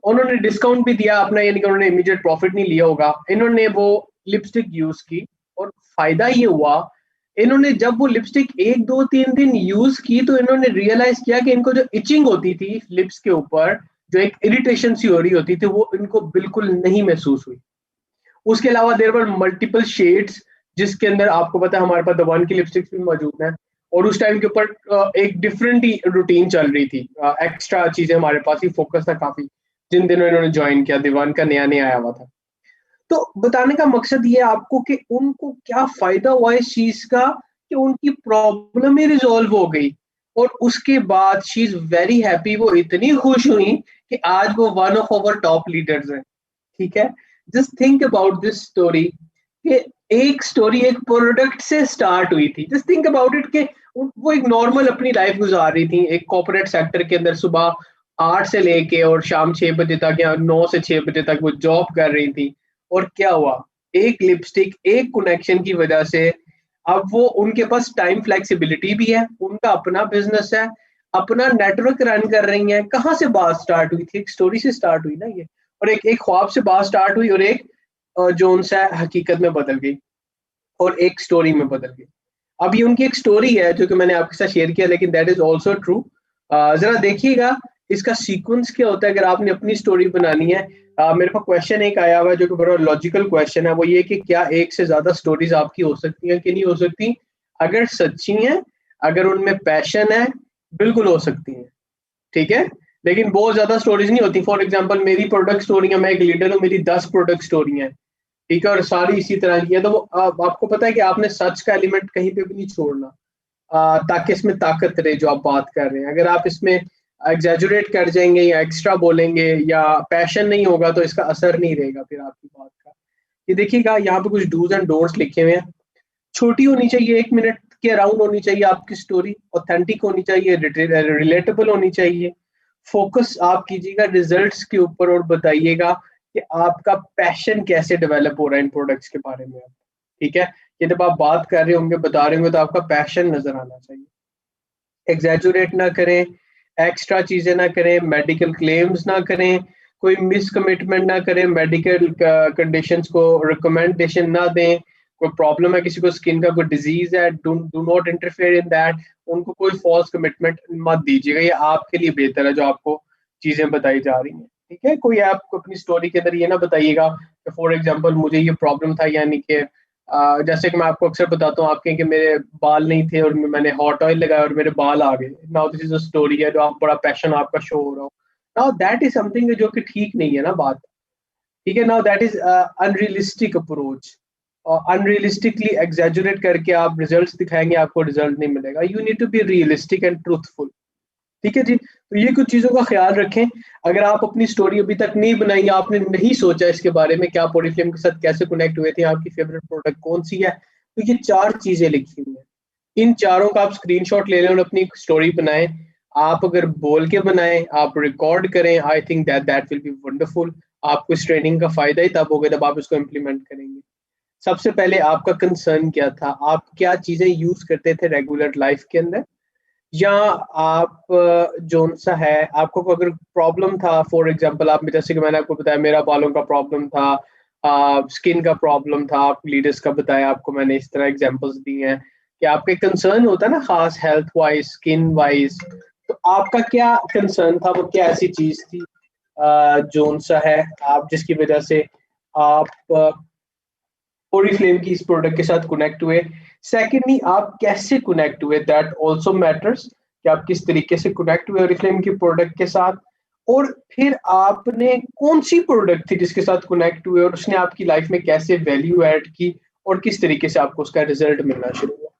उन्होंने डिस्काउंट भी दिया अपना, यानी कि उन्होंने इमीडिएट प्रॉफिट नहीं लिया होगा। इन्होंने वो लिपस्टिक यूज की और फायदा ये हुआ, इन्होंने जब वो लिपस्टिक 1-2-3 दिन यूज की तो इन्होंने रियलाइज किया कि इनको जो इचिंग होती थी लिप्स के ऊपर, जो एक इरिटेशन सी हो रही होती थी, वो इनको बिल्कुल नहीं महसूस हुई। उसके अलावा देयर वर मल्टीपल शेड्स, जिसके अंदर आपको पता है हमारे पास द वन की लिपस्टिक्स भी मौजूद है, और उस टाइम के ऊपर एक डिफरेंट ही रूटीन चल रही थी, एक्स्ट्रा चीजें हमारे पास ही फोकस था काफी, जिन दिनों इन्होंने ज्वाइन किया, दीवान का नया नया आया हुआ था। तो बताने का मकसद ये आपको कि उनको क्या फायदा हुआ इस चीज का कि उनकी प्रॉब्लम ही रिजॉल्व हो गई, और उसके बाद शी इज वेरी हैप्पी। वो इतनी खुश हुई कि आज वो one of our top leaders हैं। ठीक है, just think about this story कि एक स्टोरी एक प्रोडक्ट से स्टार्ट हुई थी। जस्ट थिंक अबाउट इट कि वो एक नॉर्मल अपनी लाइफ गुजार रही थी एक कॉर्पोरेट सेक्टर के अंदर, सुबह 8 से लेके और शाम 6 बजे तक या 9 से 6 बजे तक वो जॉब कर रही थी। और क्या हुआ, एक लिपस्टिक, एक कनेक्शन की वजह से अब वो, उनके पास टाइम फ्लेक्सिबिलिटी भी है, उनका अपना बिजनेस है, अपना नेटवर्क रन कर रही हैं, कहाँ से बात स्टार्ट हुई थी? एक स्टोरी से स्टार्ट हुई ना ये, और एक ख्वाब से बात स्टार्ट हुई और एक जोन सा हकीकत में बदल गई और एक स्टोरी में बदल गई। अब ये उनकी एक स्टोरी है जो कि मैंने आपके साथ शेयर किया, लेकिन दैट इज ऑल्सो ट्रू। जरा देखिएगा इसका सीक्वेंस क्या होता है अगर आपने अपनी स्टोरी बनानी है। मेरे पास क्वेश्चन एक आया हुआ है जो कि बड़ा लॉजिकल क्वेश्चन है, वो ये कि क्या एक से ज्यादा स्टोरीज आपकी हो सकती हैं कि नहीं हो सकती? अगर सच्ची हैं, अगर उनमें पैशन है, बिल्कुल हो सकती हैं, ठीक है। लेकिन बहुत ज्यादा स्टोरीज नहीं होती। फॉर एग्जाम्पल मेरी प्रोडक्ट स्टोरी है, मैं एक लीडर हूँ, मेरी 10 प्रोडक्ट स्टोरी हैं, ठीक है, और सारी इसी तरह की है। तो वो आपको पता है कि आपने सच का एलिमेंट कहीं पे भी नहीं छोड़ना, ताकि इसमें ताकत रहे जो आप बात कर रहे हैं। अगर आप इसमें एग्जैजुरेट कर जाएंगे या एक्स्ट्रा बोलेंगे या पैशन नहीं होगा तो इसका असर नहीं रहेगा फिर आपकी बात का। ये देखिएगा यहाँ पे कुछ डूज एंड डोंट्स लिखे हुए हैं। छोटी होनी चाहिए, 1 मिनट के अराउंड होनी चाहिए आपकी स्टोरी, ऑथेंटिक होनी चाहिए, रिलेटेबल होनी चाहिए। फोकस आप कीजिएगा रिजल्ट्स के ऊपर और बताइएगा कि आपका पैशन कैसे डेवलप हो रहा है इन प्रोडक्ट्स के बारे में, ठीक है। ये जब आप बात कर रहे होंगे, बता रहे होंगे, तो आपका पैशन नजर आना चाहिए। एग्जैजुरेट ना करें, एक्स्ट्रा चीजें ना करें, मेडिकल क्लेम्स ना करें, कोई मिस कमिटमेंट ना करें, मेडिकल कंडीशंस को रिकमेंडेशन ना दें। कोई प्रॉब्लम है, किसी को स्किन का कोई डिजीज है, do not interfere in that. उनको कोई फॉल्स कमिटमेंट मत दीजिएगा, ये आपके लिए बेहतर है जो आपको चीजें बताई जा रही हैं, ठीक है। कोई आप अपनी स्टोरी के अंदर ये ना बताइएगा कि फॉर एग्जाम्पल मुझे ये प्रॉब्लम था, यानी कि जैसे कि मैं आपको अक्सर बताता हूँ आपके कि मेरे बाल नहीं थे और मैंने हॉट ऑयल लगाया और मेरे बाल आ गए। Now this is a story है जो आप बड़ा पैशन आपका शो हो रहा हो। नाउ दैट इज समथिंग जो कि ठीक नहीं है ना बात, ठीक है। Now that is unrealistic approach, और अनरियलिस्टिकली एग्जैजुरेट करके आप रिजल्ट्स दिखाएंगे, आपको रिजल्ट नहीं मिलेगा। You need to be realistic and truthful, ठीक है जी। तो ये कुछ चीजों का ख्याल रखें। अगर आप अपनी स्टोरी अभी तक नहीं बनाई, आपने नहीं सोचा इसके बारे में कि आप ओरिफ्लेम के साथ कैसे कनेक्ट हुए थे, आपकी फेवरेट प्रोडक्ट कौन सी है, तो ये 4 चीजें लिखी हुई हैं, इन चारों का आप स्क्रीनशॉट ले लें और अपनी स्टोरी बनाएं। आप अगर बोल के बनाएं, आप रिकॉर्ड करें, I think that that will be wonderful. आपको इस ट्रेनिंग का फायदा ही तब होगा जब आप इसको इम्प्लीमेंट करेंगे। सबसे पहले आपका कंसर्न क्या था, आप क्या चीजें यूज करते थे रेगुलर लाइफ के अंदर, या आप जोन सा है आपको अगर प्रॉब्लम था। फॉर एग्जांपल आप, जैसे कि मैंने आपको बताया मेरा बालों का प्रॉब्लम था, स्किन का प्रॉब्लम था, आप लीडर्स का बताया, आपको मैंने इस तरह एग्जांपल्स दी हैं कि आपके कंसर्न होता है ना खास हेल्थ वाइज, स्किन वाइज। तो आपका क्या कंसर्न था, वो क्या ऐसी चीज थी जोन सा है आप जिसकी वजह से आप ओरिफ्लेम की इस प्रोडक्ट के साथ कनेक्ट हुए। सेकेंडली आप कैसे कनेक्ट हुए, दैट ऑल्सो मैटर्स, कि आप किस तरीके से कनेक्ट हुए ओरिफ्लेम की प्रोडक्ट के साथ। और फिर आपने कौन सी प्रोडक्ट थी जिसके साथ कनेक्ट हुए और उसने आपकी लाइफ में कैसे वैल्यू ऐड की और किस तरीके से आपको उसका रिजल्ट मिलना शुरू हुआ,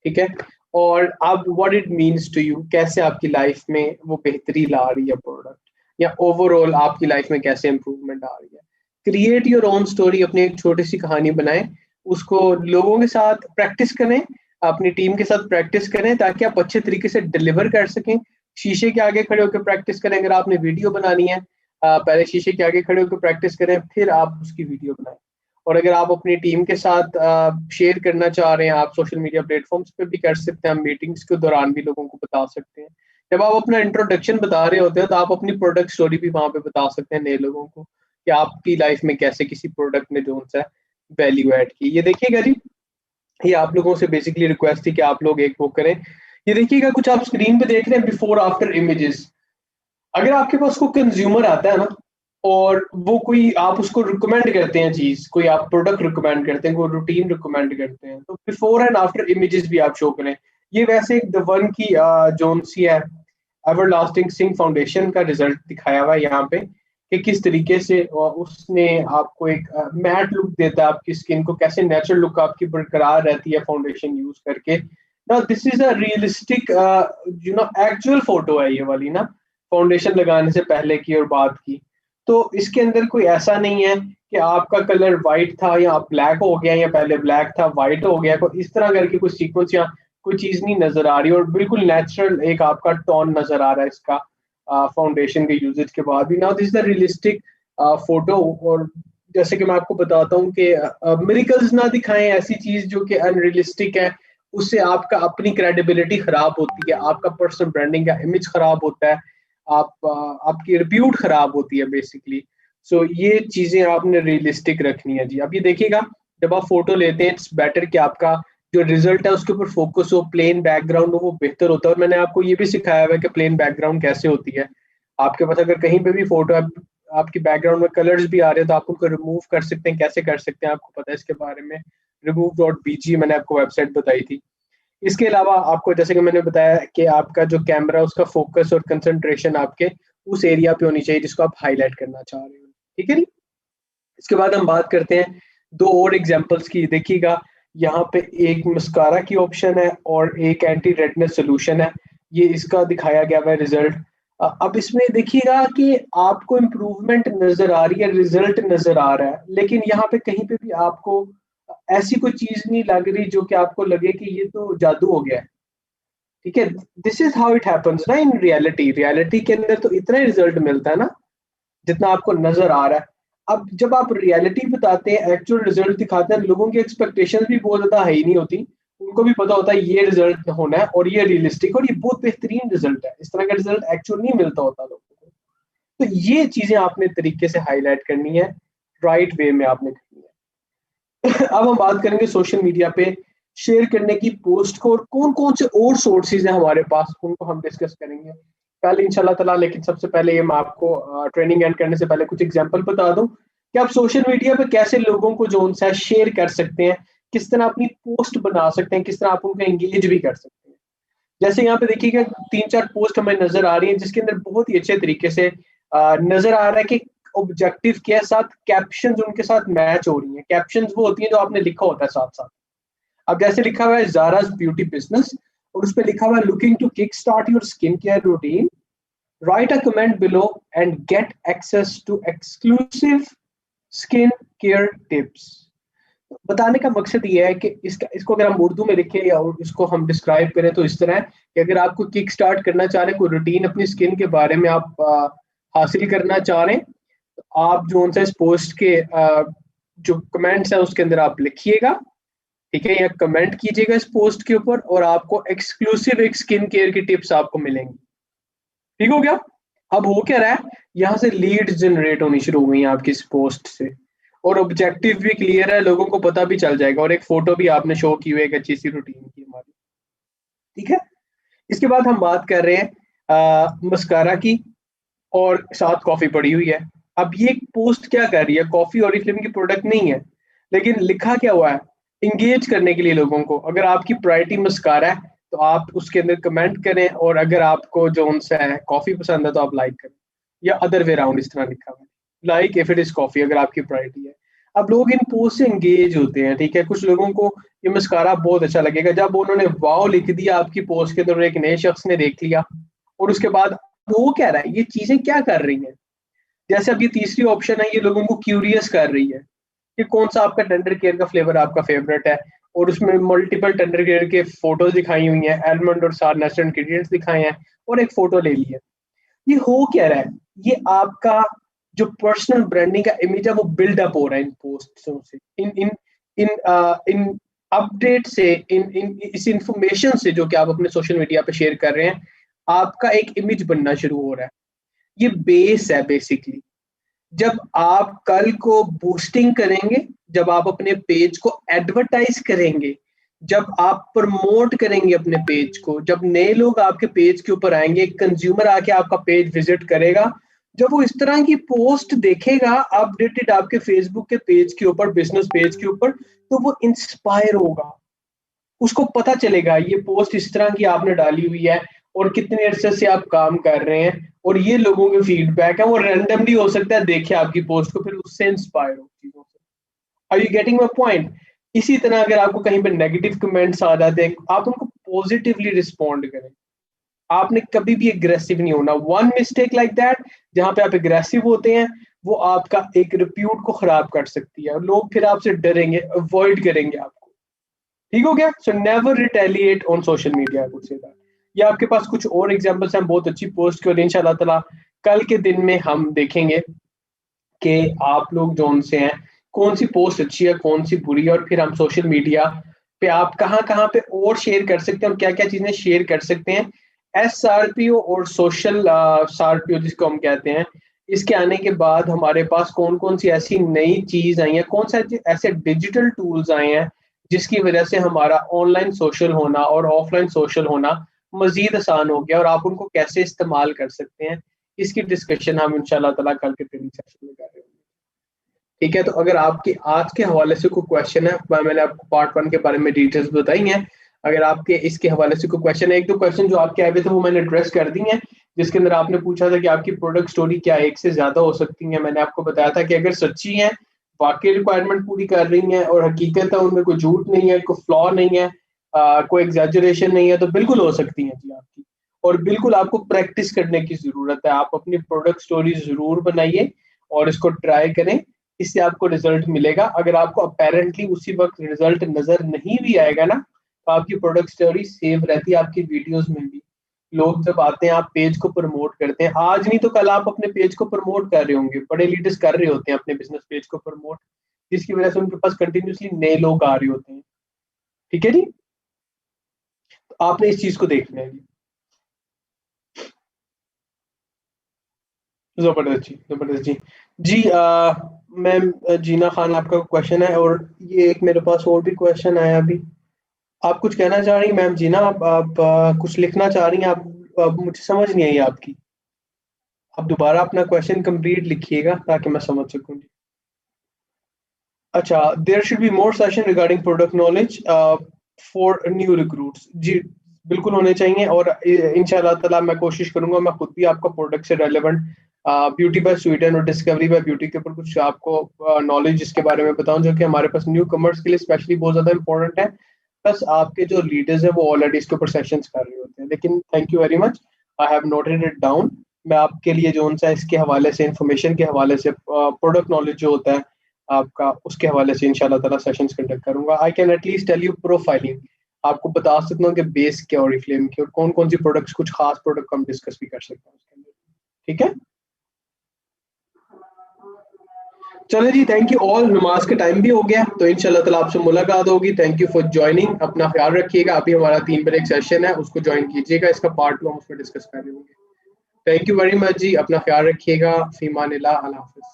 ठीक है। और अब what it means to you, कैसे आपकी लाइफ में वो बेहतरी ला रही है प्रोडक्ट, या ओवरऑल आपकी लाइफ में कैसे इंप्रूवमेंट आ रही है। क्रिएट योर ओन स्टोरी, अपनी एक छोटी सी कहानी बनाएं, उसको लोगों के साथ प्रैक्टिस करें, अपनी टीम के साथ प्रैक्टिस करें ताकि आप अच्छे तरीके से डिलीवर कर सकें। शीशे के आगे खड़े होकर प्रैक्टिस करें। अगर आपने वीडियो बनानी है, पहले शीशे के आगे खड़े होकर प्रैक्टिस करें, फिर आप उसकी वीडियो बनाएं। और अगर आप अपनी टीम के साथ शेयर करना चाह रहे हैं, आप सोशल मीडिया प्लेटफॉर्म्स पे भी कर सकते हैं, मीटिंग्स के दौरान भी लोगों को बता सकते हैं। जब आप अपना इंट्रोडक्शन बता रहे होते हैं तो आप अपनी प्रोडक्ट स्टोरी भी वहां पे बता सकते हैं नए लोगों को कि आपकी लाइफ में कैसे किसी प्रोडक्ट ने जो सा वैल्यू ऐड की। ये देखिएगा जी, ये आप लोगों से बेसिकली रिक्वेस्ट थी कि आप लोग एक वो करें। ये देखिएगा कुछ आप स्क्रीन पे देख रहे हैं बिफोर आफ्टर इमेजेस। अगर आपके पास कोई कंज्यूमर आता है ना और वो कोई आप उसको रिकमेंड करते हैं चीज, कोई आप प्रोडक्ट रिकमेंड करते हैं, कोई रूटीन रिकमेंड करते हैं, तो बिफोर एंड आफ्टर इमेजेस भी आप शो करें। ये वैसे द वन की जोन सी है एवरलास्टिंग सिंह फाउंडेशन का रिजल्ट दिखाया हुआ है यहाँ पे कि किस तरीके से उसने आपको एक मैट लुक देता है आपकी स्किन को, कैसे नेचुरल लुक आपकी बरकरार रहती है फाउंडेशन यूज करके। ना this is a realistic actual photo है ये वाली ना, फाउंडेशन लगाने से पहले की और बाद की। तो इसके अंदर कोई ऐसा नहीं है कि आपका कलर व्हाइट था या ब्लैक हो गया, या पहले ब्लैक था व्हाइट हो गया, कोई इस तरह करके कोई सीक्वेंस या कोई चीज नहीं नजर आ रही, और बिल्कुल नेचुरल एक आपका टोन नजर आ रहा है इसका फाउंडेशन के यूजेज के बाद भी। Now this is the realistic photo. और जैसे कि मैं आपको बताता हूँ कि मिरेकल्स ना दिखाएं, ऐसी चीज जो कि अनरियलिस्टिक है उससे आपका अपनी क्रेडिबिलिटी खराब होती है, आपका पर्सनल ब्रांडिंग का इमेज खराब होता है, आपकी रिप्यूट खराब होती है बेसिकली। सो ये चीजें आपने रियलिस्टिक रखनी है जी। अब ये देखिएगा, जब आप फोटो लेते हैं इट्स बेटर कि आपका जो रिजल्ट है उसके ऊपर फोकस हो, प्लेन बैकग्राउंड हो, वो बेहतर होता है। और मैंने आपको ये भी सिखाया हुआ है कि प्लेन बैकग्राउंड कैसे होती है। आपके पास अगर कहीं पे भी फोटो आपकी बैकग्राउंड में कलर्स भी आ रहे हैं तो आप उनको रिमूव कर सकते हैं। कैसे कर सकते हैं आपको पता है इसके बारे में, remove.bg मैंने आपको वेबसाइट बताई थी। इसके अलावा आपको जैसे कि मैंने बताया कि आपका जो कैमरा उसका फोकस और कंसंट्रेशन आपके उस एरिया पे होनी चाहिए जिसको आप हाईलाइट करना चाह रहे हो, ठीक है जी। इसके बाद हम बात करते हैं दो और एग्जांपल्स की। देखिएगा यहाँ पे एक मस्कारा की ऑप्शन है और एक एंटी रेडनेस सोल्यूशन है। ये इसका दिखाया गया है रिजल्ट। अब इसमें देखिएगा कि आपको इम्प्रूवमेंट नजर आ रही है, रिजल्ट नजर आ रहा है, लेकिन यहाँ पे कहीं पे भी आपको ऐसी कोई चीज नहीं लग रही जो कि आपको लगे कि ये तो जादू हो गया है, ठीक है। This is how it happens ना इन रियलिटी। रियलिटी के अंदर तो इतना ही रिजल्ट मिलता है ना जितना आपको नजर आ रहा है। अब जब आप रियलिटी बताते हैं, एक्चुअल रिजल्ट दिखाते हैं, लोगों की एक्सपेक्टेशंस भी बहुत ज्यादा हाई नहीं होती। उनको भी पता होता है ये रिजल्ट होना है और ये रियलिस्टिक और ये बहुत बेहतरीन रिजल्ट है। इस तरह का रिजल्ट एक्चुअल नहीं मिलता होता लोगों को। तो ये चीजें आपने तरीके से हाईलाइट करनी है, राइट वे में आपने करनी है। अब हम बात करेंगे सोशल मीडिया पे शेयर करने की पोस्ट को, और कौन कौन से और सोर्सेज हैं हमारे पास, उनको हम डिस्कस करेंगे कल इंशाल्लाह ताला। लेकिन सबसे पहले ये मैं आपको ट्रेनिंग एंड करने से पहले कुछ एग्जांपल बता दूं कि आप सोशल मीडिया पे कैसे लोगों को जो उनसे शेयर कर सकते हैं, किस तरह अपनी पोस्ट बना सकते हैं, किस तरह आप उनको एंगेज भी कर सकते हैं। जैसे यहाँ पे देखिएगा 3-4 पोस्ट हमें नजर आ रही है जिसके अंदर बहुत ही अच्छे तरीके से नजर आ रहा है कि ऑब्जेक्टिव के साथ कैप्शन उनके साथ मैच हो रही है। कैप्शन वो होती है जो आपने लिखा होता है साथ साथ। अब जैसे लिखा हुआ है ज़ारा's ब्यूटी बिजनेस और उस पर लिखा हुआ है looking to kick start your skin care routine, write a comment below and get access to exclusive skin care tips। बताने का मकसद ये है कि इसको अगर हम उर्दू में लिखें या इसको हम डिस्क्राइब करें तो इस तरह है कि अगर आपको किक स्टार्ट करना चाह रहे हैं, कोई रूटीन अपनी स्किन के बारे में आप हासिल करना चाह रहे हैं, तो आप जो उनसे इस पोस्ट के जो कमेंट्स है उसके अंदर आप लिखिएगा, ठीक है, या कमेंट कीजिएगा इस पोस्ट के ऊपर और आपको एक्सक्लूसिव एक स्किन केयर की टिप्स आपको मिलेंगी। ठीक हो गया। अब हो क्या रहा है, यहाँ से लीड्स जनरेट होनी शुरू हो गई हैं आपकी इस पोस्ट से, और ऑब्जेक्टिव भी क्लियर है, लोगों को पता भी चल जाएगा, और एक फोटो भी आपने शो की हुई है एक अच्छी सी रूटीन की हमारी, ठीक है। इसके बाद हम बात कर रहे हैं मस्कारा की, और साथ कॉफी पड़ी हुई है। अब ये पोस्ट क्या कर रही है, कॉफी ओरिफ्लेम की प्रोडक्ट नहीं है, लेकिन लिखा क्या हुआ है, इंगेज करने के लिए लोगों को। अगर आपकी प्रायोरिटी मस्कारा है तो आप उसके अंदर कमेंट करें, और अगर आपको जो उनसे है कॉफी पसंद है तो आप लाइक करें, या अदर वे राउंड इस तरह लिखा हुआ है, like if it is coffee, अगर आपकी प्रायोरिटी है। अब लोग इन पोस्ट से एंगेज होते हैं, ठीक है। कुछ लोगों को ये मस्कारा बहुत अच्छा लगेगा, जब उन्होंने वाओ लिख दिया आपकी पोस्ट के अंदर, एक नए शख्स ने देख लिया, और उसके बाद वो कह रहा है ये चीजें क्या कर रही हैं। जैसे अब ये तीसरी ऑप्शन है, ये लोगों को क्यूरियस कर रही है कि कौन सा आपका टेंडर केयर का फ्लेवर आपका फेवरेट है, और उसमें मल्टीपल टेंडर केयर के फोटोज दिखाई हुई हैं, एलमंड और सार नेचुरल इंग्रेडिएंट्स दिखाए हैं, और एक फोटो ले ली है। ये हो क्या रहा है, ये आपका जो पर्सनल ब्रांडिंग का इमेज है वो बिल्डअप हो रहा है इन पोस्टों से, इन इन इन इन अपडेट से, इन इस इंफॉर्मेशन से जो कि आप अपने सोशल मीडिया पे शेयर कर रहे हैं, आपका एक इमेज बनना शुरू हो रहा है। ये बेस है बेसिकली। जब आप कल को बूस्टिंग करेंगे, जब आप अपने पेज को एडवर्टाइज करेंगे, जब आप प्रमोट करेंगे अपने पेज को, जब नए लोग आपके पेज के ऊपर आएंगे, कंज्यूमर आके आपका पेज विजिट करेगा, जब वो इस तरह की पोस्ट देखेगा अपडेटेड आपके फेसबुक के पेज के ऊपर, बिजनेस पेज के ऊपर, तो वो इंस्पायर होगा, उसको पता चलेगा ये पोस्ट इस तरह की आपने डाली हुई है और कितने अरसे से आप काम कर रहे हैं, और ये लोगों के फीडबैक है, वो रैंडमली हो सकता है देखे आपकी पोस्ट को, फिर उससे इंस्पायर हो चीजों से। Are you getting my point. इसी तरह अगर आपको कहीं पे नेगेटिव कमेंट्स आ जाते हैं, आप उनको पॉजिटिवली रिस्पॉन्ड करें। आपने कभी भी एग्रेसिव नहीं होना। वन मिस्टेक लाइक दैट जहां पे आप एग्रेसिव होते हैं, वो आपका एक रिप्यूट को खराब कर सकती है, लोग फिर आपसे डरेंगे, अवॉइड करेंगे आपको। ठीक हो गया। So never retaliate on social media, I would say that. या आपके पास कुछ और एग्जांपल्स हैं बहुत अच्छी पोस्ट के, और इंशाल्लाह ताला कल के दिन में हम देखेंगे कि आप लोग जो उनसे हैं कौन सी पोस्ट अच्छी है कौन सी बुरी है, और फिर हम सोशल मीडिया पे आप कहाँ कहाँ पे और शेयर कर सकते हैं और क्या क्या चीजें शेयर कर सकते हैं। SRPO और सोशल SRPO जिसको हम कहते हैं, इसके आने के बाद हमारे पास कौन कौन सी ऐसी नई चीज आई है, कौन सा ऐसे डिजिटल टूल्स आए हैं जिसकी वजह से हमारा ऑनलाइन सोशल होना और ऑफलाइन सोशल होना मजीद आसान हो गया और आप उनको कैसे इस्तेमाल कर सकते हैं, इसकी डिस्कशन हम इंशाल्लाह ताला कल के ट्रेनिंग सेशन में कर रहे हैं। ठीक है, तो अगर आपके आज के हवाले से कोई क्वेश्चन है, मैंने आपको पार्ट 1 के बारे में डिटेल्स बताई हैं, अगर आपके इसके हवाले से कोई क्वेश्चन है, 1-2 क्वेश्चन जो आपके आए हुए थे वो मैंने एड्रेस कर दी हैं, जिसके अंदर आपने पूछा था कि आपकी प्रोडक्ट स्टोरी क्या एक से ज्यादा हो सकती है। मैंने आपको बताया था कि अगर सच्ची है, वाकई रिक्वायरमेंट पूरी कर रही हैं और हकीकत है उनमें कोई झूठ नहीं है, कोई फ्लॉ नहीं है, कोई एग्जैजरेशन नहीं है, तो बिल्कुल हो सकती है जी आपकी। और बिल्कुल आपको प्रैक्टिस करने की जरूरत है, आप अपनी प्रोडक्ट स्टोरी जरूर बनाइए और इसको ट्राई करें, इससे आपको रिजल्ट मिलेगा। अगर आपको अपेरेंटली उसी वक्त रिजल्ट नजर नहीं भी आएगा ना, तो आपकी प्रोडक्ट स्टोरी सेव रहती है आपकी वीडियोस में भी। लोग जब आते हैं, आप पेज को प्रमोट करते हैं, आज नहीं तो कल आप अपने पेज को प्रमोट कर रहे होंगे, बड़े लीडर्स कर रहे होते हैं अपने बिजनेस पेज को प्रमोट, जिसकी वजह से उनके पास कंटिन्यूसली नए लोग आ रहे होते हैं। ठीक है जी, तो आपने इस चीज को देखना है जी। जबरदस्त जी, जबरदस्त जी। जी मैम जीना खान, आपका क्वेश्चन है और ये एक मेरे पास और भी क्वेश्चन आया अभी। आप कुछ कहना चाह रही हैं मैम जीना, आप कुछ लिखना चाह रही हैं आप मुझे समझ नहीं आई आपकी। आप दोबारा अपना क्वेश्चन कंप्लीट लिखिएगा ताकि मैं समझ सकूं जी। अच्छा, there should be more session regarding product knowledge for new recruits. जी बिल्कुल होने चाहिए और इंशाल्लाह ताला मैं कोशिश करूंगा मैं खुद भी आपको प्रोडक्ट से रेलेवेंट ब्यूटी बाय स्वीडन और डिस्कवरी बाय ब्यूटी के ऊपर कुछ आपको नॉलेज इसके बारे में बताऊं, जो कि हमारे पास न्यू कमर्स के लिए स्पेशली बहुत ज्यादा इंपॉर्टेंट है। प्लस आपके जो लीडर्स हैं वो ऑलरेडी इसके ऊपर सेशंस कर रहे होते हैं। लेकिन thank you very much, I have noted it down. मैं आपके लिए जो सा इसके हवाले से इंफॉर्मेशन के हवाले से प्रोडक्ट नॉलेज जो होता है आपका, उसके हवाले से इंशाल्लाह ताला सेशंस कंडक्ट करूंगा। I can at least tell you profiling, आपको बता सकता हूँ कि बेस क्या ओरिफ्लेम की और कौन कौन सी प्रोडक्ट्स, कुछ खास प्रोडक्ट हम डिस्कस भी कर सकते हैं उसके अंदर। ठीक है, चलो जी, थैंक यू ऑल। नमाज का टाइम भी हो गया तो इंशाल्लाह ताला आपसे मुलाकात होगी। थैंक यू फॉर ज्वाइनिंग, अपना ख्याल रखिएगा। अभी हमारा 3 पर एक सेशन है, उसको ज्वाइन कीजिएगा, इसका पार्ट 2 हम उसमें डिस्कस कर रहे होंगे। थैंक यू वेरी मच जी, अपना ख्याल रखिएगा। फीमान अल्लाह, अल्लाह हाफिज।